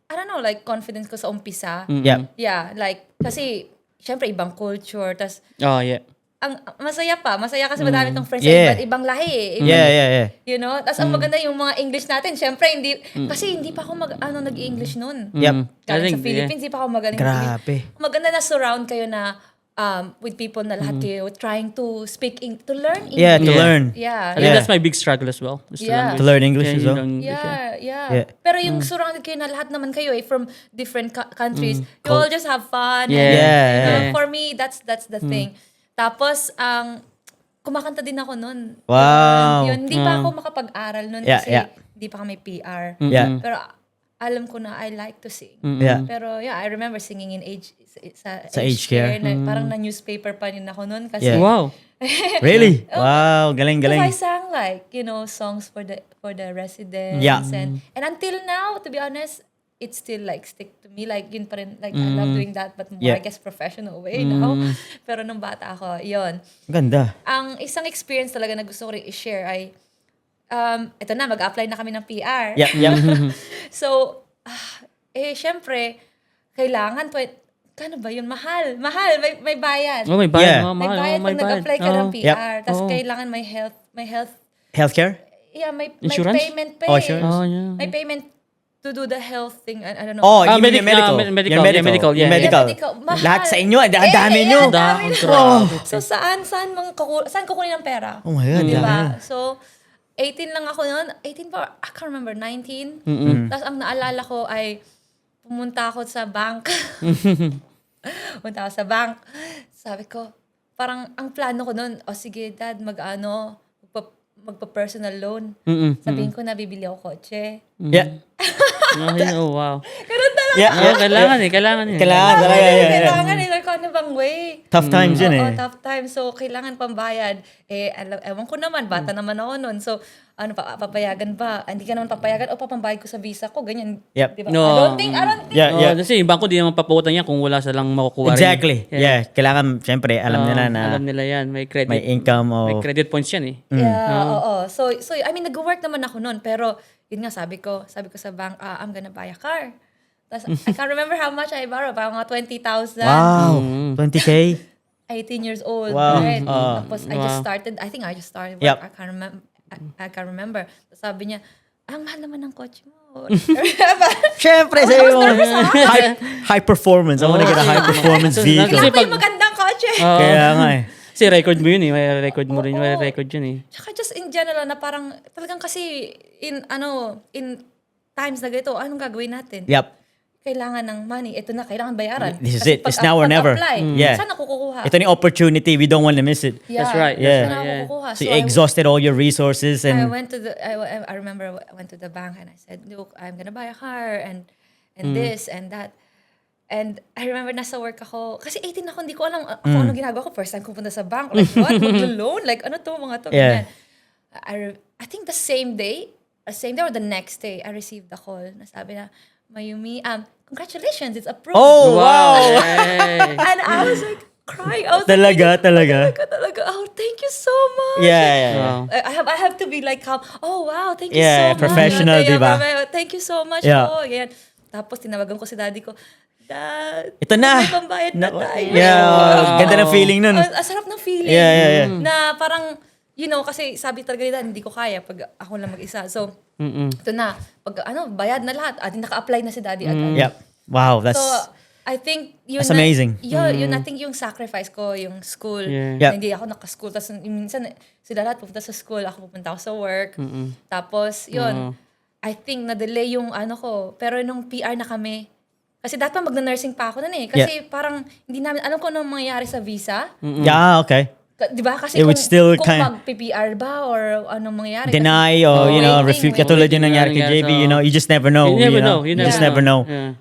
[SPEAKER 2] I don't know, like confidence ko sa umpisa.
[SPEAKER 1] Yep.
[SPEAKER 2] Yeah, like, kasi, syempre ibang culture, tas
[SPEAKER 3] Oh, yeah.
[SPEAKER 2] ang masaya kasi madami tong friends
[SPEAKER 1] Yeah.
[SPEAKER 2] sa ibang lahi eh.
[SPEAKER 1] Yeah.
[SPEAKER 2] You know? Tapos ang maganda yung mga English natin, syempre kasi hindi pa ako nag-English noon.
[SPEAKER 1] Yep.
[SPEAKER 2] Galing sa Philippines, hindi pa ako magaling
[SPEAKER 1] Grabe.
[SPEAKER 2] maganda na surround kayo na with people na lahat kayo trying to to learn English.
[SPEAKER 1] Yeah, to learn.
[SPEAKER 2] Yeah.
[SPEAKER 3] I think that's my big struggle as well. is
[SPEAKER 2] Yeah.
[SPEAKER 1] To learn English
[SPEAKER 3] Yeah,
[SPEAKER 1] as well.
[SPEAKER 3] yung English, yeah.
[SPEAKER 2] Yeah. Pero yung surrounded kayo na lahat naman kayo from different countries. You all just have fun.
[SPEAKER 3] Yeah.
[SPEAKER 2] And,
[SPEAKER 1] Yeah.
[SPEAKER 2] you know, for me, that's the thing. Tapos, kumakanta din ako nun.
[SPEAKER 1] Wow.
[SPEAKER 2] Yun, hindi pa ako makapag-aral nun
[SPEAKER 1] Yeah,
[SPEAKER 2] kasi
[SPEAKER 1] yeah.
[SPEAKER 2] hindi pa kami PR.
[SPEAKER 1] Yeah.
[SPEAKER 2] Pero alam ko na I like to sing.
[SPEAKER 1] Yeah.
[SPEAKER 2] Pero yeah, I remember singing in sa
[SPEAKER 1] aged care.
[SPEAKER 2] Na, parang na-newspaper pa rin ako nun kasi
[SPEAKER 1] Yeah.
[SPEAKER 3] Wow.
[SPEAKER 1] Really? Wow. Galing.
[SPEAKER 2] because I sang like, songs for the residents.
[SPEAKER 1] Yeah.
[SPEAKER 2] And until now, to be honest, it still like stick to me. Like yun pa rin, like I love doing that but more,
[SPEAKER 1] Yeah.
[SPEAKER 2] I guess, professional way now. Pero nung bata ako, yun.
[SPEAKER 1] Ganda.
[SPEAKER 2] Ang isang experience talaga na gusto ko rin i-share ay, ito na, mag-apply na kami ng PR.
[SPEAKER 1] Yep.
[SPEAKER 2] So, syempre, kailangan, kano ba yun? Mahal, may bayad.
[SPEAKER 3] Oh, may bayad.
[SPEAKER 1] Yeah.
[SPEAKER 3] Oh,
[SPEAKER 2] May
[SPEAKER 3] mahal.
[SPEAKER 2] bayad
[SPEAKER 3] Oh, may
[SPEAKER 2] pag nag-apply ka ng
[SPEAKER 3] Oh.
[SPEAKER 2] PR. Tapos
[SPEAKER 3] Oh.
[SPEAKER 2] kailangan may health,
[SPEAKER 1] Healthcare?
[SPEAKER 2] yeah, may
[SPEAKER 3] Insurance?
[SPEAKER 2] payment pay.
[SPEAKER 1] Oh, insurance.
[SPEAKER 3] Oh, yeah.
[SPEAKER 2] May payment to do the health thing. I don't know.
[SPEAKER 1] Oh,
[SPEAKER 3] Ah,
[SPEAKER 1] you mean yung medical.
[SPEAKER 3] medical.
[SPEAKER 1] Yung
[SPEAKER 3] Yeah, medical, yeah.
[SPEAKER 1] Yung medical.
[SPEAKER 2] Yeah, medical. Mahal.
[SPEAKER 1] Lahat sa inyo. Ang dami nyo.
[SPEAKER 2] ang dami
[SPEAKER 3] Dami.
[SPEAKER 2] nyo. So, saan kukunin ng pera?
[SPEAKER 1] Oh my God.
[SPEAKER 2] Di
[SPEAKER 1] dami.
[SPEAKER 2] ba? So, 18 lang ako noon. 18 pa, I can't remember, 19. Tapos ang naalala ko ay pumunta ako sa bank. Pumunta ako sa bank. Sabi ko, parang ang plano ko noon, sige dad, magpa-personal loan. Sabihin ko na bibili ako kotse.
[SPEAKER 1] Yeah.
[SPEAKER 3] Oh, wow.
[SPEAKER 2] Ganun talaga.
[SPEAKER 1] Yeah.
[SPEAKER 3] Oh, kailangan eh. Kailangan
[SPEAKER 1] talaga. Yeah.
[SPEAKER 2] Kailangan like, ano bang way?
[SPEAKER 1] Tough times yun
[SPEAKER 2] Oo,
[SPEAKER 1] eh.
[SPEAKER 2] tough time. So, kailangan pambayad. Ewan ko naman, bata naman ako nun. So, papayagan ba? Hindi ka naman papayagan. O, papambayad ko sa visa ko. Ganyan.
[SPEAKER 1] Yep.
[SPEAKER 2] Diba?
[SPEAKER 3] No.
[SPEAKER 2] I don't think.
[SPEAKER 1] Yeah.
[SPEAKER 3] Kasi yung bangko di naman papautang yan kung wala silang makukuha rin.
[SPEAKER 1] Exactly. Yeah. Kailangan, syempre, alam nila na
[SPEAKER 3] Alam nila yan. May credit.
[SPEAKER 1] may income o...
[SPEAKER 3] May credit points yan eh.
[SPEAKER 2] Yeah, oo. So, I mean, nag-work naman ako nun. Pero, yun nga, sabi ko sa bank, I'm gonna buy a car. Tapos, I can't remember how much I borrowed. Parang mga 20,000.
[SPEAKER 1] Wow. 20K?
[SPEAKER 2] 18 years old.
[SPEAKER 1] Wow.
[SPEAKER 2] Right? Tapos, I just started work.
[SPEAKER 1] Yep.
[SPEAKER 2] I can't remember. Tapos sabi niya, ang mahal naman ng kotse mo.
[SPEAKER 1] Syempre, sa'yo mo. High performance. I wanna get a high performance vehicle.
[SPEAKER 3] Kasi
[SPEAKER 2] Ito yung magandang kotse.
[SPEAKER 1] Kaya nga eh.
[SPEAKER 3] Kasi record mo yun eh. May record mo rin. May record yun eh.
[SPEAKER 2] Tsaka just in general na parang, talagang kasi in times na ganito, anong gagawin natin?
[SPEAKER 1] Yep.
[SPEAKER 2] Kailangan ng money. Ito na, kailangan bayaran.
[SPEAKER 1] This is
[SPEAKER 2] Kasi
[SPEAKER 1] it. It's now or never.
[SPEAKER 2] pag-apply,
[SPEAKER 1] Yeah.
[SPEAKER 2] saan ako kukuha?
[SPEAKER 1] Ito yung opportunity. We don't want to miss it.
[SPEAKER 2] Yeah.
[SPEAKER 3] That's right.
[SPEAKER 1] Yeah.
[SPEAKER 2] Saan ako kukuha?
[SPEAKER 1] So you exhausted all your resources
[SPEAKER 2] I
[SPEAKER 1] and...
[SPEAKER 2] went to I remember I went to the bank and I said, look, I'm gonna buy a car and this and that. And I remember nasa work ako, kasi 18 ako, hindi ko alam kung ano ginagawa ko. First time ko punta sa bank. Like, what? Mag-loan? Like, ano to, mga to?
[SPEAKER 1] Yeah.
[SPEAKER 2] Ganyan. I think the same day or the next day, I received a call na sabi na, Mayumi, congratulations, it's approved.
[SPEAKER 1] Oh, wow!
[SPEAKER 3] Hey.
[SPEAKER 2] And I was like, crying. I was
[SPEAKER 1] Talaga.
[SPEAKER 2] Talaga. Oh, thank you so much.
[SPEAKER 1] Yeah.
[SPEAKER 3] Wow.
[SPEAKER 2] I have to be like calm. Oh, wow. Thank you
[SPEAKER 1] Yeah,
[SPEAKER 2] so much.
[SPEAKER 1] professional,
[SPEAKER 2] Yeah,
[SPEAKER 1] diba?
[SPEAKER 2] Thank you so much.
[SPEAKER 1] Yeah.
[SPEAKER 2] Oh, yan. Tapos tinawagan ko si daddy ko. Dad,
[SPEAKER 1] Ito na.
[SPEAKER 2] may pambayad na tayo.
[SPEAKER 1] Yeah, ganda ng feeling nun.
[SPEAKER 2] Ang sarap ng feeling.
[SPEAKER 1] Yeah.
[SPEAKER 2] Na parang, kasi sabi talaga nila, hindi ko kaya pag ako lang mag-isa. So, ito na. Pag bayad na lahat. Naka-apply na si daddy agad.
[SPEAKER 1] Yep. Wow, that's...
[SPEAKER 2] So, I think yun
[SPEAKER 1] That's amazing.
[SPEAKER 2] Yun, I think yung sacrifice ko, yung school.
[SPEAKER 3] Yeah.
[SPEAKER 1] Yep.
[SPEAKER 2] Na hindi ako naka-school. Tapos minsan, sila lahat pupunta sa school, ako pupunta ako sa work. Tapos, yun. I think na-delay yung ko. Pero nung PR na kami, kasi dati pa magna-nursing pa ako nun eh. Kasi parang hindi namin alam kung anong mangyayari sa visa.
[SPEAKER 1] Yeah, okay.
[SPEAKER 2] Di ba? Kasi
[SPEAKER 1] It would still
[SPEAKER 2] kung
[SPEAKER 1] kind-
[SPEAKER 2] mag-PPR ba or anong mangyayari.
[SPEAKER 1] Deny or, refute. Katulad yung nangyari kay JB, you just never know.
[SPEAKER 3] You never know.
[SPEAKER 1] You just never know.
[SPEAKER 3] Yeah.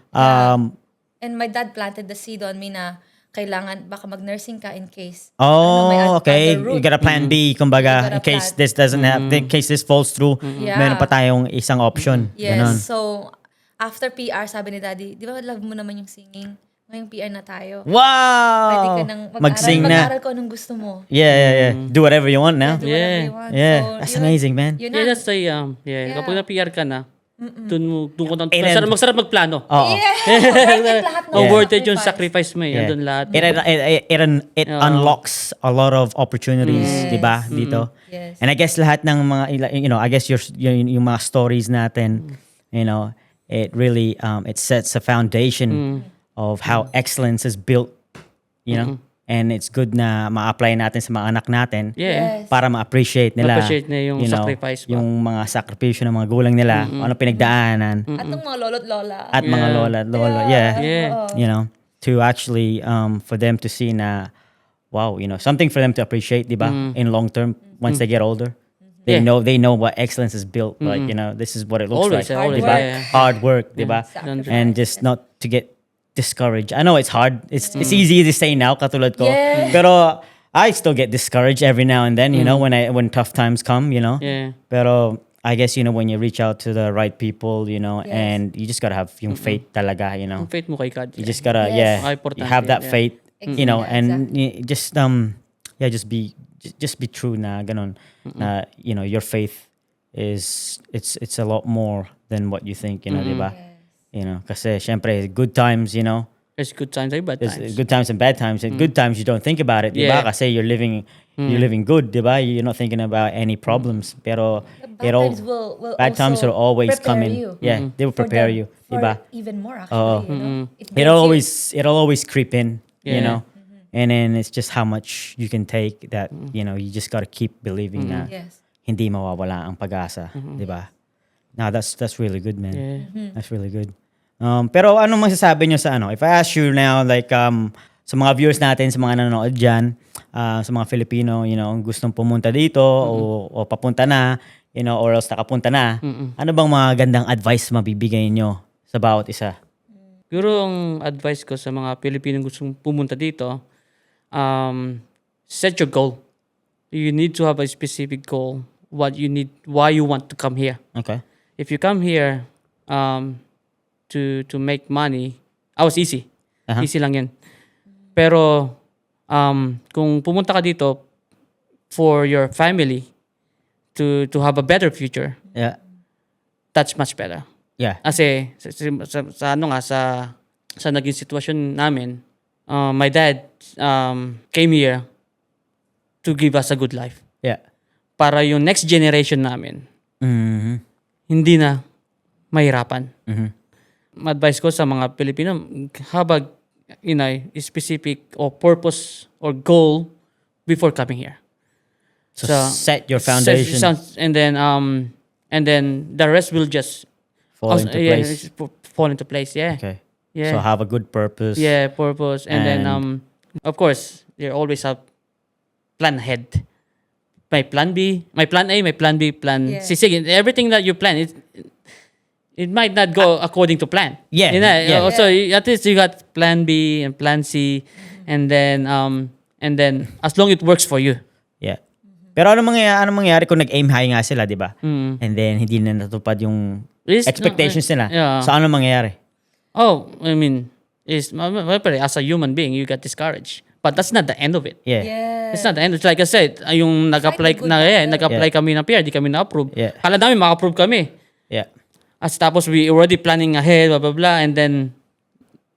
[SPEAKER 2] And my dad planted the seed on me na kailangan baka mag-nursing ka in case.
[SPEAKER 1] Oh, okay.
[SPEAKER 2] other route.
[SPEAKER 1] You got a plan B, kumbaga, in
[SPEAKER 2] You gotta
[SPEAKER 1] case
[SPEAKER 2] plan.
[SPEAKER 1] this doesn't happen, in case this falls through,
[SPEAKER 2] Yeah.
[SPEAKER 1] meron pa tayong isang option.
[SPEAKER 2] Yes.
[SPEAKER 1] Ganon.
[SPEAKER 2] So, after PR, sabi ni daddy, di ba love mo naman yung singing? Ngayong PR na tayo.
[SPEAKER 1] Wow!
[SPEAKER 2] Pwede ka nang
[SPEAKER 1] Mag-sing na.
[SPEAKER 2] mag-aral ko anong gusto mo.
[SPEAKER 1] Yeah. Do whatever you want now.
[SPEAKER 2] Do whatever you want.
[SPEAKER 1] Yeah.
[SPEAKER 2] So,
[SPEAKER 1] That's
[SPEAKER 2] yun,
[SPEAKER 1] amazing, man.
[SPEAKER 2] Yun
[SPEAKER 3] Yeah,
[SPEAKER 2] na.
[SPEAKER 3] that's the, kapag na-PR ka na, doon ko na,
[SPEAKER 1] And then-
[SPEAKER 3] masarap magplano.
[SPEAKER 1] Oo.
[SPEAKER 2] Worth it lahat ng
[SPEAKER 3] Worth it yung sacrifice mo eh.
[SPEAKER 1] Yeah.
[SPEAKER 3] Andun lahat.
[SPEAKER 1] It unlocks a lot of opportunities,
[SPEAKER 2] Yes.
[SPEAKER 1] 'di ba? Dito.
[SPEAKER 2] Yes.
[SPEAKER 1] And I guess lahat ng mga I guess yung mga stories natin, it really it sets a foundation of how excellence is built, and it's good na ma-apply natin sa mga anak natin
[SPEAKER 3] Yeah.
[SPEAKER 2] Yes.
[SPEAKER 1] para ma-appreciate nila
[SPEAKER 3] Ma-appreciate nila yung sacrifice mo.
[SPEAKER 1] yung mga sakripisyo ng mga gulang nila, ano pinagdaanan
[SPEAKER 2] At ng mga lolo't lola.
[SPEAKER 1] at mga lola at lolo. Yeah.
[SPEAKER 3] Yeah.
[SPEAKER 1] To actually for them to see na wow, something for them to appreciate, 'di ba? In long term once they get older. They
[SPEAKER 3] Yeah.
[SPEAKER 1] know what excellence is built. Like, this is what it looks
[SPEAKER 3] Always,
[SPEAKER 1] like.
[SPEAKER 3] always,
[SPEAKER 1] 'di ba?
[SPEAKER 3] yeah.
[SPEAKER 1] Hard work, 'di ba?
[SPEAKER 2] Sacrifice.
[SPEAKER 1] And just not to get discouraged. I know it's hard. It's easy to say now, katulad ko.
[SPEAKER 2] Yeah.
[SPEAKER 1] Pero I still get discouraged every now and then, when tough times come,
[SPEAKER 3] Yeah.
[SPEAKER 1] Pero I guess, when you reach out to the right people, and you just gotta have yung faith talaga,
[SPEAKER 3] Ang faith mo kay God.
[SPEAKER 1] You just gotta,
[SPEAKER 2] Yes.
[SPEAKER 3] Ah,
[SPEAKER 1] you
[SPEAKER 3] importante,
[SPEAKER 1] have that
[SPEAKER 3] yeah.
[SPEAKER 1] faith,
[SPEAKER 2] Exactly.
[SPEAKER 1] and just be true na ganon. Na, your faith it's a lot more than what you think, di ba? Kasi syempre, good times,
[SPEAKER 3] There's good times and bad
[SPEAKER 1] there's
[SPEAKER 3] times.
[SPEAKER 1] good times and bad times. And good times you don't think about it, di ba?
[SPEAKER 3] Yeah.
[SPEAKER 1] Kasi you're living good, di ba? You're not thinking about any problems. Pero
[SPEAKER 2] Bad times will
[SPEAKER 1] bad times
[SPEAKER 2] also
[SPEAKER 1] will always come
[SPEAKER 2] prepare
[SPEAKER 1] in.
[SPEAKER 2] you.
[SPEAKER 1] Yeah, they will
[SPEAKER 2] For
[SPEAKER 1] prepare
[SPEAKER 2] them-
[SPEAKER 1] you, di ba?
[SPEAKER 2] For even more actually, It builds
[SPEAKER 1] It'll
[SPEAKER 2] you.
[SPEAKER 1] always creep in,
[SPEAKER 3] Yeah.
[SPEAKER 1] And then it's just how much you can take that, you just gotta keep believing na
[SPEAKER 2] Yes.
[SPEAKER 1] hindi mawawala ang pag-asa, di ba? No, that's really good, man.
[SPEAKER 3] Yeah.
[SPEAKER 1] That's really good. Pero ano masasabi nyo sa if I ask you now, like, sa mga viewers natin, sa mga nanonood dyan, sa mga Filipino, gustong pumunta dito o papunta na, or else nakapunta na, ano bang mga gandang advice mabibigay nyo sa bawat isa?
[SPEAKER 3] Siguro ang advice ko sa mga Pilipinong gustong pumunta dito, set your goal. You need to have a specific goal, what you need, why you want to come here.
[SPEAKER 1] Okay.
[SPEAKER 3] If you come here to make money, was easy.
[SPEAKER 1] Uh-huh.
[SPEAKER 3] Easy lang yan. Pero kung pumunta ka dito for your family to have a better future,
[SPEAKER 1] Yeah.
[SPEAKER 3] that's much better.
[SPEAKER 1] Yeah.
[SPEAKER 3] Kasi sa naging sitwasyon namin, my dad came here to give us a good life.
[SPEAKER 1] Yeah.
[SPEAKER 3] Para yung next generation namin,
[SPEAKER 1] Mm-hmm.
[SPEAKER 3] hindi na mahirapan.
[SPEAKER 1] Mm-hmm.
[SPEAKER 3] Ma-advise ko sa mga Pilipino, have a specific or purpose or goal before coming here.
[SPEAKER 1] So, set your foundation,
[SPEAKER 3] And then the rest will just
[SPEAKER 1] fall into place.
[SPEAKER 3] fall into place. Yeah.
[SPEAKER 1] Okay.
[SPEAKER 3] Yeah.
[SPEAKER 1] So have a good purpose.
[SPEAKER 3] Yeah, purpose. And then
[SPEAKER 1] And-
[SPEAKER 3] of course, you always have plan ahead. My plan B, my plan A, my plan B, plan
[SPEAKER 2] Yeah.
[SPEAKER 3] C. Sige, everything that you plan, it might not go according to plan.
[SPEAKER 1] Yeah,
[SPEAKER 3] You know,
[SPEAKER 1] yeah.
[SPEAKER 3] So at least you got plan B and plan C, and then as long it works for you.
[SPEAKER 1] Yeah. Pero anong mangyayari kung nag-aim high nga sila, di ba?
[SPEAKER 3] Mm.
[SPEAKER 1] And then hindi na natupad yung
[SPEAKER 3] Is-
[SPEAKER 1] expectations nila.
[SPEAKER 3] Yeah.
[SPEAKER 1] So ano mangyayari?
[SPEAKER 3] Oh, I mean, as a human being, you get discouraged. But that's not the end of it.
[SPEAKER 1] Yeah.
[SPEAKER 2] Yeah.
[SPEAKER 3] It's not the end. It's like I said, yung nag-apply
[SPEAKER 2] Good
[SPEAKER 3] nag-apply kami ng PR, di kami na-approve.
[SPEAKER 1] Yeah.
[SPEAKER 3] Kala namin ma-approve kami.
[SPEAKER 1] Yeah.
[SPEAKER 3] As tapos we already planning ahead, blah blah blah, and then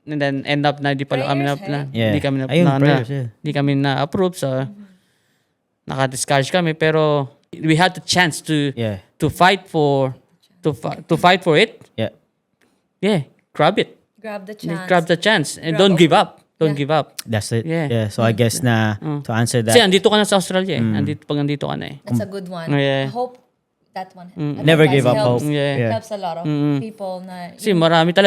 [SPEAKER 3] And then end up na di pala kami na,
[SPEAKER 2] Prayers,
[SPEAKER 1] Yeah.
[SPEAKER 3] di kami na,
[SPEAKER 1] Ayun,
[SPEAKER 3] na,
[SPEAKER 1] prayers, yeah.
[SPEAKER 3] di kami na approve, so naka-discourage kami, pero we had the chance to
[SPEAKER 1] Yeah.
[SPEAKER 3] to fight for it.
[SPEAKER 1] Yeah.
[SPEAKER 3] Yeah, grab it.
[SPEAKER 2] Grab the chance.
[SPEAKER 3] Grab the chance and
[SPEAKER 2] Grab
[SPEAKER 3] don't give up. Don't
[SPEAKER 2] Yeah.
[SPEAKER 3] give up.
[SPEAKER 1] That's it.
[SPEAKER 3] Yeah.
[SPEAKER 1] Yeah. So I guess na to answer
[SPEAKER 3] Kasi
[SPEAKER 1] that,
[SPEAKER 3] andito ka na sa Australia eh. Nandito ka na eh.
[SPEAKER 2] That's a good one.
[SPEAKER 3] Yeah.
[SPEAKER 2] I hope that one.
[SPEAKER 1] Never
[SPEAKER 2] advice
[SPEAKER 1] give up
[SPEAKER 2] helps,
[SPEAKER 1] hope.
[SPEAKER 3] Yeah.
[SPEAKER 2] Helps a lot of people na.
[SPEAKER 3] Kasi marami pa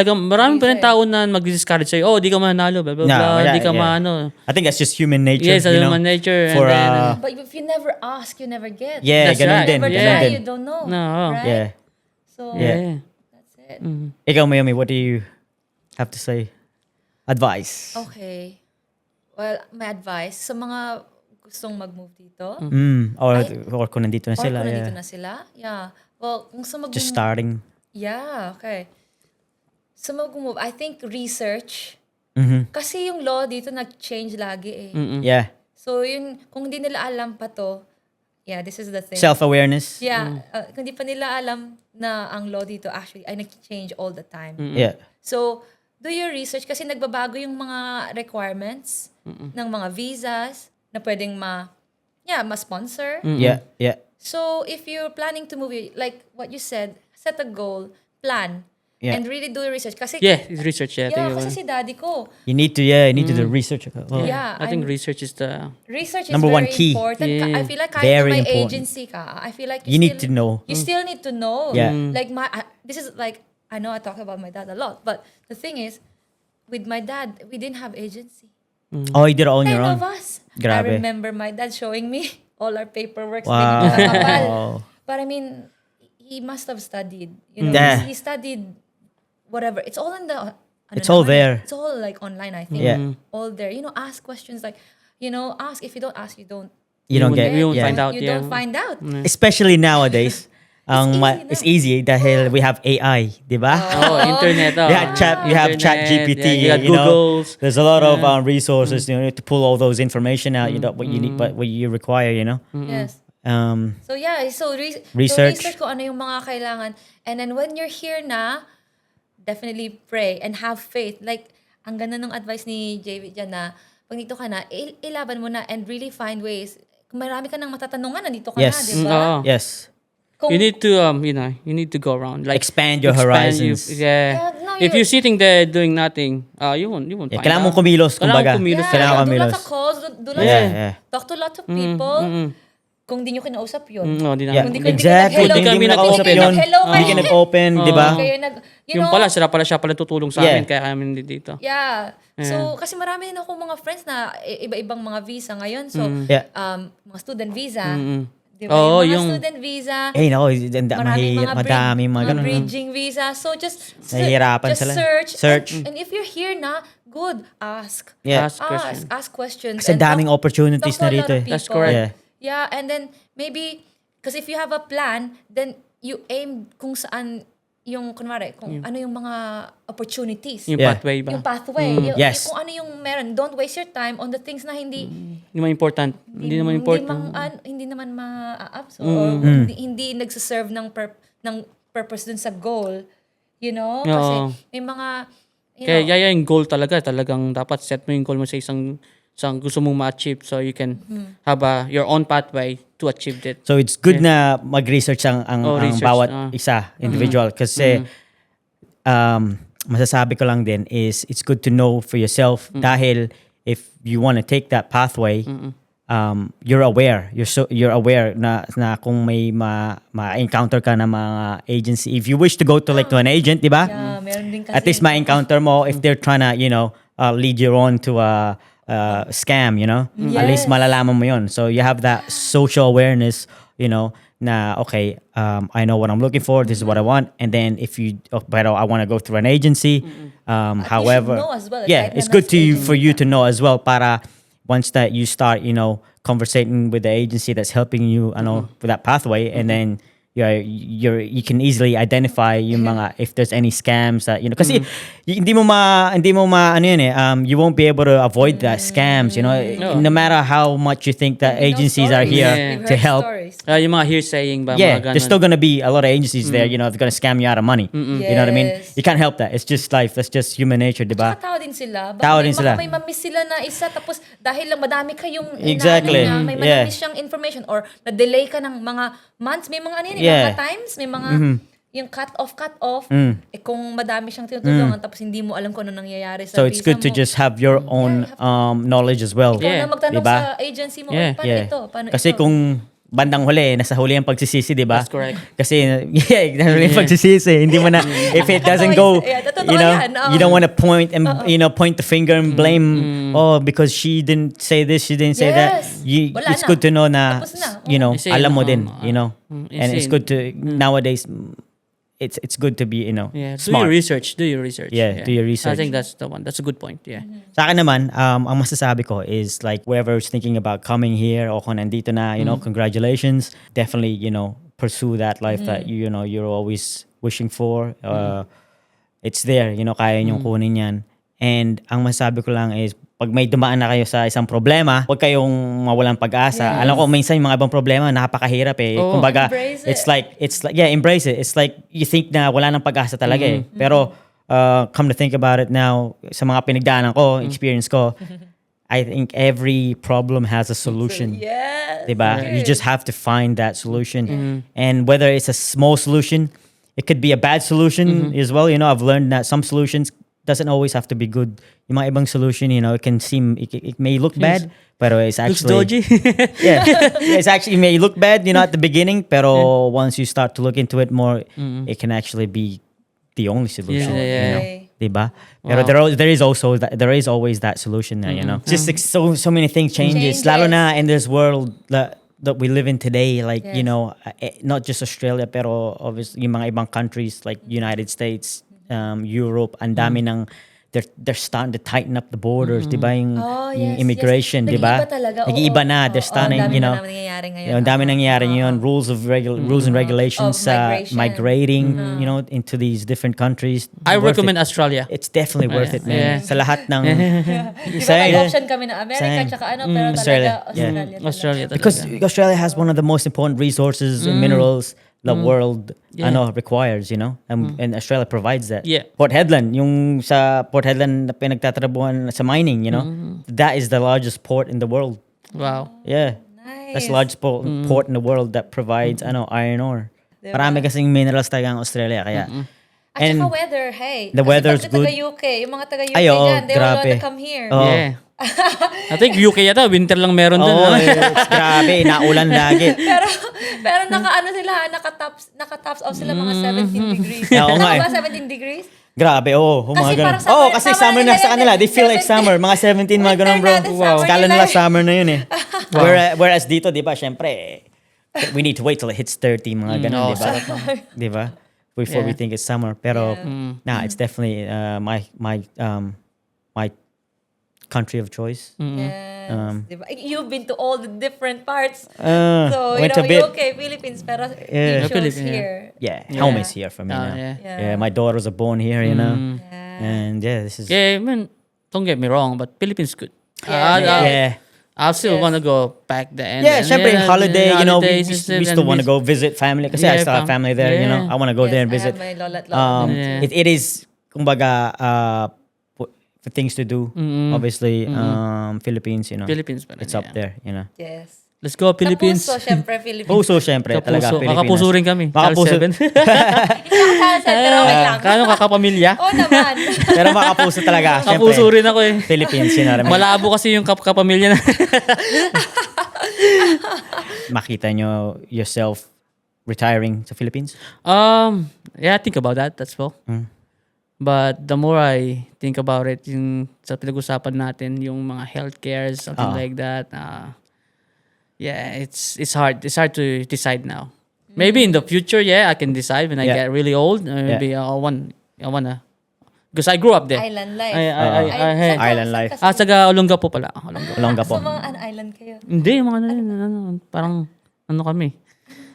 [SPEAKER 3] rin tao na mag-discourage sa'yo. Oh, di ka manalo, blah, blah,
[SPEAKER 1] No,
[SPEAKER 3] blah.
[SPEAKER 1] yeah,
[SPEAKER 3] Di ka
[SPEAKER 1] yeah.
[SPEAKER 3] maano.
[SPEAKER 1] I think that's just human nature.
[SPEAKER 3] Yes,
[SPEAKER 1] you know,
[SPEAKER 3] human nature.
[SPEAKER 1] For
[SPEAKER 3] and then,
[SPEAKER 2] But if you never ask, you never get.
[SPEAKER 1] yeah,
[SPEAKER 3] That's
[SPEAKER 1] ganun
[SPEAKER 3] right.
[SPEAKER 1] din.
[SPEAKER 2] Never
[SPEAKER 1] Ganun
[SPEAKER 2] try,
[SPEAKER 1] din.
[SPEAKER 2] you don't know.
[SPEAKER 3] No.
[SPEAKER 2] Right?
[SPEAKER 1] Yeah.
[SPEAKER 2] So
[SPEAKER 3] yeah.
[SPEAKER 2] that's it.
[SPEAKER 1] Ikaw, Mayumi, what do you have to say? Advice.
[SPEAKER 2] Okay. Well, my advice sa mga gustong mag-move dito,
[SPEAKER 1] Or kung nandito na
[SPEAKER 2] or
[SPEAKER 1] sila.
[SPEAKER 2] kung nandito
[SPEAKER 1] Yeah.
[SPEAKER 2] na sila, yeah. Well, kung sa mag-move,
[SPEAKER 1] Just starting.
[SPEAKER 2] yeah, okay. Sa mag-move, I think research. Kasi yung law dito nag-change lagi eh.
[SPEAKER 1] Yeah.
[SPEAKER 2] So yun, kung hindi nila alam pa to, yeah, this is the thing.
[SPEAKER 1] Self-awareness.
[SPEAKER 2] Yeah, kung hindi pa nila alam na ang law dito actually ay nag-change all the time.
[SPEAKER 1] Yeah.
[SPEAKER 2] So, do your research kasi nagbabago yung mga requirements ng mga visas na pwedeng ma-sponsor.
[SPEAKER 1] Yeah. Yeah.
[SPEAKER 2] So, if you're planning to move, like what you said, set a goal, plan,
[SPEAKER 1] Yeah.
[SPEAKER 2] and really do your research. Kasi,
[SPEAKER 3] Yeah, it's research. Yeah,
[SPEAKER 2] yeah,
[SPEAKER 3] tingin ko.
[SPEAKER 2] kasi si daddy ko,
[SPEAKER 1] You need to do research. Oh.
[SPEAKER 2] yeah,
[SPEAKER 3] I think research is the...
[SPEAKER 2] research is
[SPEAKER 1] Number one
[SPEAKER 2] very
[SPEAKER 1] key.
[SPEAKER 2] important.
[SPEAKER 3] Yeah.
[SPEAKER 2] I feel like kahit
[SPEAKER 1] Very
[SPEAKER 2] na may
[SPEAKER 1] important.
[SPEAKER 2] agency ka, I feel like
[SPEAKER 1] You need to know.
[SPEAKER 2] You still need to know.
[SPEAKER 1] Yeah.
[SPEAKER 2] Like this is like, I know I talk about my dad a lot, but the thing is, with my dad, we didn't have agency.
[SPEAKER 1] Oh, you did it on
[SPEAKER 2] 10
[SPEAKER 1] your own.
[SPEAKER 2] of us.
[SPEAKER 1] Grabe.
[SPEAKER 2] I remember my dad showing me all our paperwork.
[SPEAKER 1] Wow.
[SPEAKER 2] But I mean, he must have studied. You know,
[SPEAKER 1] Yeah.
[SPEAKER 2] he studied whatever. It's all in the.
[SPEAKER 1] It's all there.
[SPEAKER 2] It's all like online. I think.
[SPEAKER 1] Yeah.
[SPEAKER 2] All there. You know, ask questions like, ask. If you don't ask, you don't.
[SPEAKER 1] You don't get.
[SPEAKER 3] We won't
[SPEAKER 1] yeah.
[SPEAKER 3] find out.
[SPEAKER 2] You
[SPEAKER 3] Yeah.
[SPEAKER 2] don't find out.
[SPEAKER 1] Especially nowadays.
[SPEAKER 2] It's
[SPEAKER 1] It's easy dahil we have AI, di ba?
[SPEAKER 3] Oh, internet. Oh.
[SPEAKER 1] You have chat
[SPEAKER 3] Internet,
[SPEAKER 1] GPT.
[SPEAKER 3] Yeah, you got
[SPEAKER 1] you know,
[SPEAKER 3] Googles.
[SPEAKER 1] there's a lot of resources to pull all those information out. You know what you need, but what you require. You know.
[SPEAKER 2] Yes.
[SPEAKER 1] Um,
[SPEAKER 2] So yeah, so
[SPEAKER 1] Research.
[SPEAKER 2] So research kung ano yung mga kailangan. And then when you're here na, definitely pray and have faith. Like, ang ganda ng advice ni JV dyan na, pag dito ka na, ilaban mo na and really find ways. Kung marami ka nang matatanungan, nandito ka
[SPEAKER 1] Yes.
[SPEAKER 2] na, di ba?
[SPEAKER 3] Oo.
[SPEAKER 1] yes.
[SPEAKER 2] Kung,
[SPEAKER 3] You need to you need to go around, like
[SPEAKER 1] Expand your horizons.
[SPEAKER 3] Yeah.
[SPEAKER 2] no,
[SPEAKER 3] If you're sitting there doing nothing, you won't
[SPEAKER 1] Yeah,
[SPEAKER 3] find
[SPEAKER 1] kailangan
[SPEAKER 3] out.
[SPEAKER 1] mong kumilos, kumbaga.
[SPEAKER 3] Kailangan kumilos.
[SPEAKER 2] yeah,
[SPEAKER 1] Kailangan
[SPEAKER 2] do
[SPEAKER 1] kumilos.
[SPEAKER 2] lots of calls, do lots
[SPEAKER 1] Yeah,
[SPEAKER 2] of,
[SPEAKER 1] yeah.
[SPEAKER 2] talk to lots of people. Kung di nyo kinausap yun.
[SPEAKER 3] No, di
[SPEAKER 1] Yeah,
[SPEAKER 3] namin.
[SPEAKER 2] Hindi
[SPEAKER 1] exactly.
[SPEAKER 2] hindi
[SPEAKER 3] Hindi kami nag-open.
[SPEAKER 1] yun.
[SPEAKER 2] Hello,
[SPEAKER 1] Hindi ka
[SPEAKER 2] kayo.
[SPEAKER 1] nag-open, di ba?
[SPEAKER 2] Kayo
[SPEAKER 3] Yung pala, siya pala tutulong sa
[SPEAKER 1] Yeah.
[SPEAKER 3] amin, kaya kami dito.
[SPEAKER 2] Yeah. So, kasi marami din ako mga friends na iba-ibang mga visa ngayon. So,
[SPEAKER 1] Yeah.
[SPEAKER 2] mga student visa. Di ba?
[SPEAKER 3] Oo,
[SPEAKER 2] yung mga
[SPEAKER 3] yung-
[SPEAKER 2] student visa.
[SPEAKER 1] Eh, nako,
[SPEAKER 2] Maraming mga
[SPEAKER 1] madaming mga ganun.
[SPEAKER 2] bridging visa. So, just
[SPEAKER 1] Nahihirapan
[SPEAKER 2] just
[SPEAKER 1] sila.
[SPEAKER 2] search. And if you're here na, good, ask.
[SPEAKER 1] Yeah.
[SPEAKER 3] Ask questions.
[SPEAKER 2] Ask questions.
[SPEAKER 1] Kasi
[SPEAKER 2] And
[SPEAKER 1] daming
[SPEAKER 2] talk-
[SPEAKER 1] opportunities
[SPEAKER 2] talk to
[SPEAKER 1] na
[SPEAKER 2] a lot
[SPEAKER 1] rito
[SPEAKER 2] of
[SPEAKER 1] eh.
[SPEAKER 3] That's
[SPEAKER 2] people.
[SPEAKER 3] correct.
[SPEAKER 1] Yeah.
[SPEAKER 2] Yeah, and then maybe, because if you have a plan, then you aim kung saan yung, kunwari, kung ano yung mga opportunities.
[SPEAKER 3] Yung
[SPEAKER 1] Yeah.
[SPEAKER 3] pathway ba?
[SPEAKER 2] Yung pathway.
[SPEAKER 1] Yes.
[SPEAKER 2] Kung ano yung meron. Don't waste your time on the things na hindi
[SPEAKER 3] Hindi naman important. Hindi naman important.
[SPEAKER 2] hindi naman ma-absorb or hindi nagsaserve ng purpose dun sa goal. You know? Kasi
[SPEAKER 3] Oo.
[SPEAKER 2] may mga
[SPEAKER 3] Kaya yaya yung goal talagang dapat set mo yung goal mo sa isang gusto mong ma-achieve so you can have your own pathway to achieve it.
[SPEAKER 1] So it's good na mag-research ang
[SPEAKER 3] research,
[SPEAKER 1] bawat isa, individual. Kasi masasabi ko lang din is it's good to know for yourself dahil if you want to take that pathway, you're aware. You're aware na kung may ma-encounter ka na mga agency. If you wish to go to to an agent, di ba?
[SPEAKER 2] yeah, meron din kasi.
[SPEAKER 1] At least ma-encounter mo if they're trying to, lead you on to a scam, At least
[SPEAKER 2] Yes.
[SPEAKER 1] malalaman mo yun. So you have that social awareness, na, okay, I know what I'm looking for, this is what I want. And then if but I want to go through an agency, however.
[SPEAKER 2] know as well,
[SPEAKER 1] Yeah,
[SPEAKER 2] kahit na
[SPEAKER 1] it's good
[SPEAKER 2] nasa
[SPEAKER 1] for you to know as well para once that you start, conversating with the agency that's helping you, with that pathway, and then you can easily identify yung mga if there's any scams that kasi hindi mo ano yun you won't be able to avoid that scams, no matter how much you think that agencies are here
[SPEAKER 3] Yeah.
[SPEAKER 1] to help.
[SPEAKER 3] Yung mga hearsaying ba,
[SPEAKER 1] Yeah,
[SPEAKER 3] mga
[SPEAKER 1] there's
[SPEAKER 3] ganon.
[SPEAKER 1] still gonna be a lot of agencies there, they're gonna scam you out of money. You know what I mean?
[SPEAKER 2] Yes.
[SPEAKER 1] You can't help that. It's just life. That's just human nature, diba?
[SPEAKER 2] Tao din sila.
[SPEAKER 1] Tao din sila.
[SPEAKER 2] May mamiss sila na isa tapos dahil lang madami kayong
[SPEAKER 1] Exactly.
[SPEAKER 2] inaano niya, may
[SPEAKER 1] Yeah.
[SPEAKER 2] mamiss siyang information or na-delay ka ng mga months, may mga ano yun,
[SPEAKER 1] Yeah.
[SPEAKER 2] mga times, may mga yung cut off. Kung madami siyang tinutulungan tapos hindi mo alam kung ano nangyayari sa
[SPEAKER 1] So it's
[SPEAKER 2] visa
[SPEAKER 1] good to
[SPEAKER 2] mo.
[SPEAKER 1] just have your own knowledge as well.
[SPEAKER 2] Ikaw
[SPEAKER 3] Yeah.
[SPEAKER 2] na magtanong
[SPEAKER 1] Diba?
[SPEAKER 2] sa agency mo,
[SPEAKER 3] Yeah.
[SPEAKER 2] paano ito? Paano
[SPEAKER 1] Kasi
[SPEAKER 2] ito?
[SPEAKER 1] kung bandang huli, nasa huli ang pagsisisi, di ba?
[SPEAKER 3] That's correct.
[SPEAKER 1] Kasi, nasa huli ang pagsisisi. Hindi mo na, if it doesn't go,
[SPEAKER 2] Yeah, totoo yan, oo.
[SPEAKER 1] you don't want to point and, point the finger and blame, because she didn't say this, she didn't say that.
[SPEAKER 2] Yes. Wala
[SPEAKER 1] It's
[SPEAKER 2] na.
[SPEAKER 1] good to know na,
[SPEAKER 2] Tapos na.
[SPEAKER 3] Kasi,
[SPEAKER 1] alam mo din, and it's
[SPEAKER 3] insane.
[SPEAKER 1] good to, nowadays, it's good to be,
[SPEAKER 3] Yeah, do
[SPEAKER 1] smart.
[SPEAKER 3] your research. Do your research.
[SPEAKER 1] Yeah, do your research.
[SPEAKER 3] I think that's the one. That's a good point. Yeah.
[SPEAKER 1] Sa akin naman, ang masasabi ko is like whoever's thinking about coming here o kung nandito na, congratulations. Definitely, pursue that life that you're always wishing for. It's there, kaya niyong kunin yan. And ang masasabi ko lang is pag may dumaan na kayo sa isang problema, huwag kayong mawalan pag-asa.
[SPEAKER 2] Yes.
[SPEAKER 1] Alam ko minsan yung mga ibang problema napakahirap
[SPEAKER 3] Oo.
[SPEAKER 1] Kumbaga,
[SPEAKER 2] Embrace
[SPEAKER 1] it's like embrace it. It's like you think na wala nang pag-asa talaga Pero come to think about it now, sa mga pinagdaanan ko, experience ko, I think every problem has a solution.
[SPEAKER 2] Yes.
[SPEAKER 1] Diba? You just have to find that solution. And whether it's a small solution, it could be a bad solution as well. I've learned that some solutions doesn't always have to be good. Yung mga ibang solution, it can seem, it may look bad, pero it's
[SPEAKER 3] Looks
[SPEAKER 1] actually...
[SPEAKER 3] dodgy.
[SPEAKER 1] Yeah. It's actually, it may look bad, at the beginning, pero once you start to look into it more, it can actually be the only solution.
[SPEAKER 3] Yeah.
[SPEAKER 1] Diba? Pero there is always that solution there, Just like so many things changes. Lalo na in this world that we live in today, like,
[SPEAKER 2] Yes.
[SPEAKER 1] not just Australia, pero obviously yung mga ibang countries like United States, Europe, ang dami ng they're starting to tighten up the borders, di ba? Yung
[SPEAKER 2] Yes,
[SPEAKER 1] immigration,
[SPEAKER 2] yes.
[SPEAKER 1] di ba?
[SPEAKER 2] Nag-iiba talaga. Oo,
[SPEAKER 1] Nag-iiba na.
[SPEAKER 2] oo,
[SPEAKER 1] They're starting,
[SPEAKER 2] ang dami na nangyayari ngayon.
[SPEAKER 1] ang dami nangyayari ngayon. Rules and regulations
[SPEAKER 2] Of migration.
[SPEAKER 1] migrating, into these different countries.
[SPEAKER 3] I
[SPEAKER 1] Worth
[SPEAKER 3] recommend
[SPEAKER 1] it.
[SPEAKER 3] Australia.
[SPEAKER 1] It's definitely worth it, man.
[SPEAKER 3] Yeah.
[SPEAKER 1] Sa lahat ng...
[SPEAKER 2] Diba, may option kami na America,
[SPEAKER 1] Same.
[SPEAKER 2] tsaka pero
[SPEAKER 1] Australia.
[SPEAKER 2] talaga
[SPEAKER 1] Yeah.
[SPEAKER 2] Australia. talaga.
[SPEAKER 3] Australia talaga.
[SPEAKER 1] Because Australia has one of the most important resources and minerals the world requires, and Australia provides that.
[SPEAKER 3] Yeah.
[SPEAKER 1] Port Hedland, yung sa Port Hedland na pinagtatrabuhan sa mining, that is the largest port in the world.
[SPEAKER 3] Wow.
[SPEAKER 1] Yeah. That's the largest port in the world that provides iron ore. Marami kasing minerals talaga ang Australia kaya.
[SPEAKER 2] At
[SPEAKER 1] And
[SPEAKER 2] saka weather, hey.
[SPEAKER 1] the
[SPEAKER 2] Kasi
[SPEAKER 1] weather's
[SPEAKER 2] pag taga
[SPEAKER 1] good.
[SPEAKER 2] UK, yung mga taga UK
[SPEAKER 1] Ay, oo,
[SPEAKER 2] dyan, they all want
[SPEAKER 1] grabe.
[SPEAKER 2] to come here.
[SPEAKER 1] Oo.
[SPEAKER 3] Yeah. I think UK yata, winter lang meron doon.
[SPEAKER 1] Oh,
[SPEAKER 3] no?
[SPEAKER 1] it's grabe, naulan lagi.
[SPEAKER 2] Pero naka-tops off sila mga 17 degrees.
[SPEAKER 1] Oo nga
[SPEAKER 2] Ba 17 degrees?
[SPEAKER 1] Grabe,
[SPEAKER 2] Kasi
[SPEAKER 1] mga ganun.
[SPEAKER 2] parang summer-
[SPEAKER 1] Kasi
[SPEAKER 2] summer
[SPEAKER 1] summer
[SPEAKER 2] na
[SPEAKER 1] na sa
[SPEAKER 2] yun
[SPEAKER 1] kanila.
[SPEAKER 2] eh.
[SPEAKER 1] They feel like
[SPEAKER 2] 17.
[SPEAKER 1] summer. Mga 17, mga ganun, bro.
[SPEAKER 2] Winter natin, summer
[SPEAKER 1] Kala
[SPEAKER 2] nila
[SPEAKER 1] nila
[SPEAKER 2] eh.
[SPEAKER 1] summer na yun eh. Whereas dito, di ba, syempre, we need to wait till it hits 30, mga ganun,
[SPEAKER 3] Oo,
[SPEAKER 1] di ba? Di ba? Before we
[SPEAKER 3] Yeah.
[SPEAKER 1] think it's summer. Pero, nah, it's definitely my country of choice.
[SPEAKER 2] Yes.
[SPEAKER 1] Um,
[SPEAKER 2] Diba? You've been to all the different parts.
[SPEAKER 1] Uh,
[SPEAKER 2] So,
[SPEAKER 1] went a bit.
[SPEAKER 2] UK, Philippines, pero
[SPEAKER 1] Yeah.
[SPEAKER 2] you chose
[SPEAKER 3] Philippines,
[SPEAKER 2] here.
[SPEAKER 1] Yeah,
[SPEAKER 3] Yeah.
[SPEAKER 1] home is here for me
[SPEAKER 3] Oh,
[SPEAKER 1] now.
[SPEAKER 3] yeah.
[SPEAKER 2] Yeah.
[SPEAKER 1] Yeah, my daughters are born here,
[SPEAKER 2] Yeah.
[SPEAKER 1] And yeah, this is...
[SPEAKER 3] Yeah, I mean, don't get me wrong, but Philippines good.
[SPEAKER 1] Yeah.
[SPEAKER 3] I'll still
[SPEAKER 2] Yes.
[SPEAKER 3] want to go back there.
[SPEAKER 1] Yeah, syempre, holiday,
[SPEAKER 3] holidays
[SPEAKER 1] we still want to go visit family. Kasi I
[SPEAKER 3] Yeah,
[SPEAKER 1] still have family there,
[SPEAKER 3] yeah.
[SPEAKER 1] I want to go there and
[SPEAKER 2] Yes, I
[SPEAKER 1] visit.
[SPEAKER 2] have my lola at lola.
[SPEAKER 3] Yeah.
[SPEAKER 1] It is, kumbaga, for things to do, obviously, Philippines,
[SPEAKER 3] Philippines pa rin,
[SPEAKER 1] it's up
[SPEAKER 3] yeah.
[SPEAKER 1] there,
[SPEAKER 2] Yes.
[SPEAKER 3] Let's go, Philippines.
[SPEAKER 2] Sa puso, syempre, Philippines.
[SPEAKER 1] Puso, syempre, talaga,
[SPEAKER 3] Kapuso.
[SPEAKER 1] Pilipinas.
[SPEAKER 3] Kakapuso rin kami.
[SPEAKER 1] Makapuso.
[SPEAKER 3] Charles 7.
[SPEAKER 2] Pero okay lang.
[SPEAKER 3] Kano kakapamilya?
[SPEAKER 2] Oo naman.
[SPEAKER 1] Pero makapuso talaga, syempre.
[SPEAKER 3] Kapuso rin ako eh.
[SPEAKER 1] Philippines,
[SPEAKER 3] Malabo kasi yung kapamilya na.
[SPEAKER 1] Makita nyo yourself retiring sa Philippines?
[SPEAKER 3] Yeah, think about that. That's all. But the more I think about it, yung sa pinag-usapan natin, yung mga healthcare, something like that, yeah, it's hard. It's hard to decide now. Maybe in the future, yeah, I can decide when I
[SPEAKER 1] Yeah.
[SPEAKER 3] get really old. Maybe I wanna, because I grew up there.
[SPEAKER 2] Island life.
[SPEAKER 1] Island life.
[SPEAKER 3] Taga Olongapo pala.
[SPEAKER 1] Olongapo.
[SPEAKER 2] So, mga island kayo.
[SPEAKER 3] Hindi, mga parang ano kami.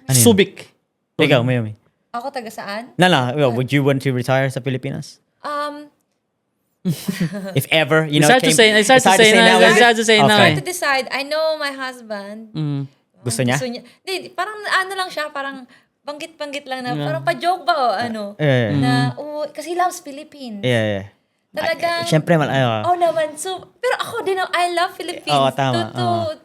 [SPEAKER 3] Subic.
[SPEAKER 1] Ikaw, Mayumi.
[SPEAKER 2] Ako taga saan?
[SPEAKER 1] No. Would you want to retire sa Pilipinas? If ever, you know,
[SPEAKER 3] It's hard to say. It's hard to say now.
[SPEAKER 1] is
[SPEAKER 3] It's
[SPEAKER 1] it?
[SPEAKER 3] hard to say now.
[SPEAKER 1] Okay.
[SPEAKER 2] To decide. I know my husband.
[SPEAKER 1] Gusto niya?
[SPEAKER 2] Hindi, parang ano lang siya, parang banggit-banggit lang na, parang pa-joke ba o ano?
[SPEAKER 1] Yeah.
[SPEAKER 2] Na, kasi he loves Philippines.
[SPEAKER 1] Yeah.
[SPEAKER 2] Talagang,
[SPEAKER 1] Siyempre,
[SPEAKER 2] oh naman, so, pero ako din, I love Philippines.
[SPEAKER 1] Oo, tama.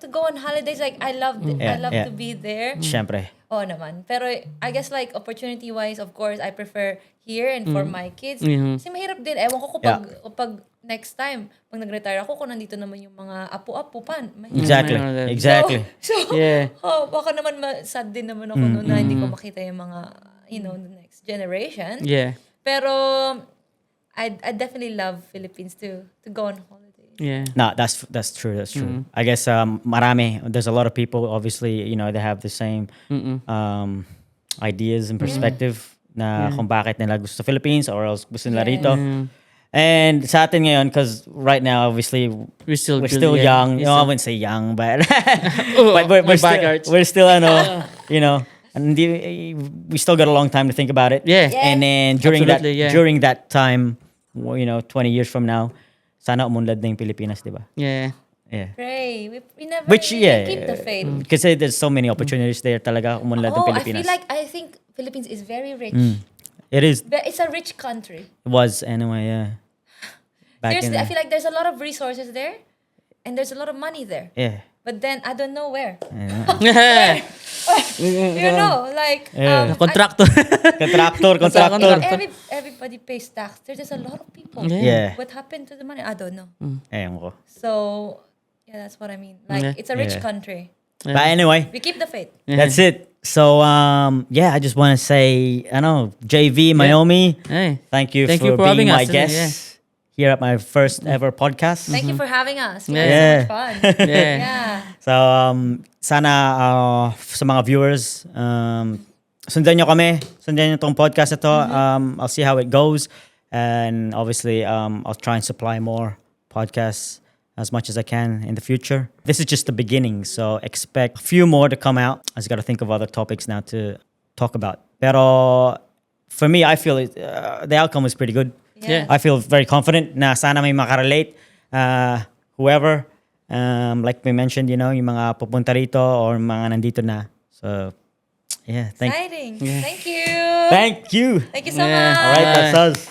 [SPEAKER 2] To go on holidays, like, I love
[SPEAKER 1] Yeah.
[SPEAKER 2] to be there.
[SPEAKER 1] Siyempre.
[SPEAKER 2] Oo naman. Pero I guess like opportunity-wise, of course, I prefer here and for my kids. Kasi mahirap din. Ewan ko kapag next time, pag nag-retire ako, kung nandito naman yung mga apo-apo pa. Mahirap.
[SPEAKER 1] Exactly.
[SPEAKER 2] So,
[SPEAKER 3] Yeah.
[SPEAKER 2] baka naman sad din naman ako noon na hindi ko makita yung mga, the next generation.
[SPEAKER 3] Yeah.
[SPEAKER 2] Pero, I definitely love Philippines to go on holiday.
[SPEAKER 3] Yeah.
[SPEAKER 1] No, that's true. That's true. I guess marami. There's a lot of people. Obviously, you know, they have the same ideas and perspective na kung bakit nila gusto sa Philippines or else gusto nila rito. And sa atin ngayon, because right now, obviously,
[SPEAKER 3] We're still
[SPEAKER 1] young. You know, I wouldn't say young, but we're still, you know, we still got a long time to think about it.
[SPEAKER 3] Yeah.
[SPEAKER 1] And then
[SPEAKER 3] Absolutely, yeah.
[SPEAKER 1] during that time, 20 years from now, sana umunlad na yung Pilipinas, di ba?
[SPEAKER 3] Yeah.
[SPEAKER 1] Yeah.
[SPEAKER 2] Pray. We never
[SPEAKER 1] Which,
[SPEAKER 2] really keep the faith.
[SPEAKER 1] Kasi there's so many opportunities there talaga umunlad ng Pilipinas.
[SPEAKER 2] I think Philippines is very rich.
[SPEAKER 1] It is.
[SPEAKER 2] It's a rich country.
[SPEAKER 1] It was anyway, yeah. Back
[SPEAKER 2] Seriously,
[SPEAKER 1] in,
[SPEAKER 2] I feel like there's a lot of resources there, and there's a lot of money there.
[SPEAKER 1] yeah.
[SPEAKER 2] But then I don't know where.
[SPEAKER 3] Yeah.
[SPEAKER 2] Like
[SPEAKER 3] Contractor.
[SPEAKER 1] Contractor.
[SPEAKER 2] everybody pays tax. There's just a lot of people.
[SPEAKER 1] Yeah.
[SPEAKER 2] What happened to the money? I don't know.
[SPEAKER 1] Ewan ko.
[SPEAKER 2] So yeah, that's what I mean. Like it's a rich
[SPEAKER 1] Yeah.
[SPEAKER 2] country.
[SPEAKER 1] But anyway,
[SPEAKER 2] We keep the faith.
[SPEAKER 1] that's it. So, I just want to say, JV, Mayomi,
[SPEAKER 3] Hey.
[SPEAKER 1] thank you
[SPEAKER 3] Thank
[SPEAKER 1] for
[SPEAKER 3] you for
[SPEAKER 1] being
[SPEAKER 3] having
[SPEAKER 1] my
[SPEAKER 3] us.
[SPEAKER 1] guest here at my first ever podcast.
[SPEAKER 2] Thank you for having us.
[SPEAKER 3] Yeah.
[SPEAKER 2] Yeah, so much fun.
[SPEAKER 3] Yeah.
[SPEAKER 2] Yeah.
[SPEAKER 1] So, sana sa mga viewers, sundan nyo kami. Sundan nyo tong podcast na to. I'll see how it goes. And obviously, I'll try and supply more podcasts as much as I can in the future. This is just the beginning, so expect a few more to come out. I just got to think of other topics now to talk about. Pero for me, I feel the outcome was pretty good.
[SPEAKER 3] Yeah.
[SPEAKER 1] I feel very confident na sana may makarelate. Whoever, like we mentioned, yung mga pupunta rito or mga nandito na. So, yeah,
[SPEAKER 2] Exciting. Thank you.
[SPEAKER 1] Thank you.
[SPEAKER 2] Thank you so
[SPEAKER 3] Yeah.
[SPEAKER 2] much.
[SPEAKER 1] All right, that's us.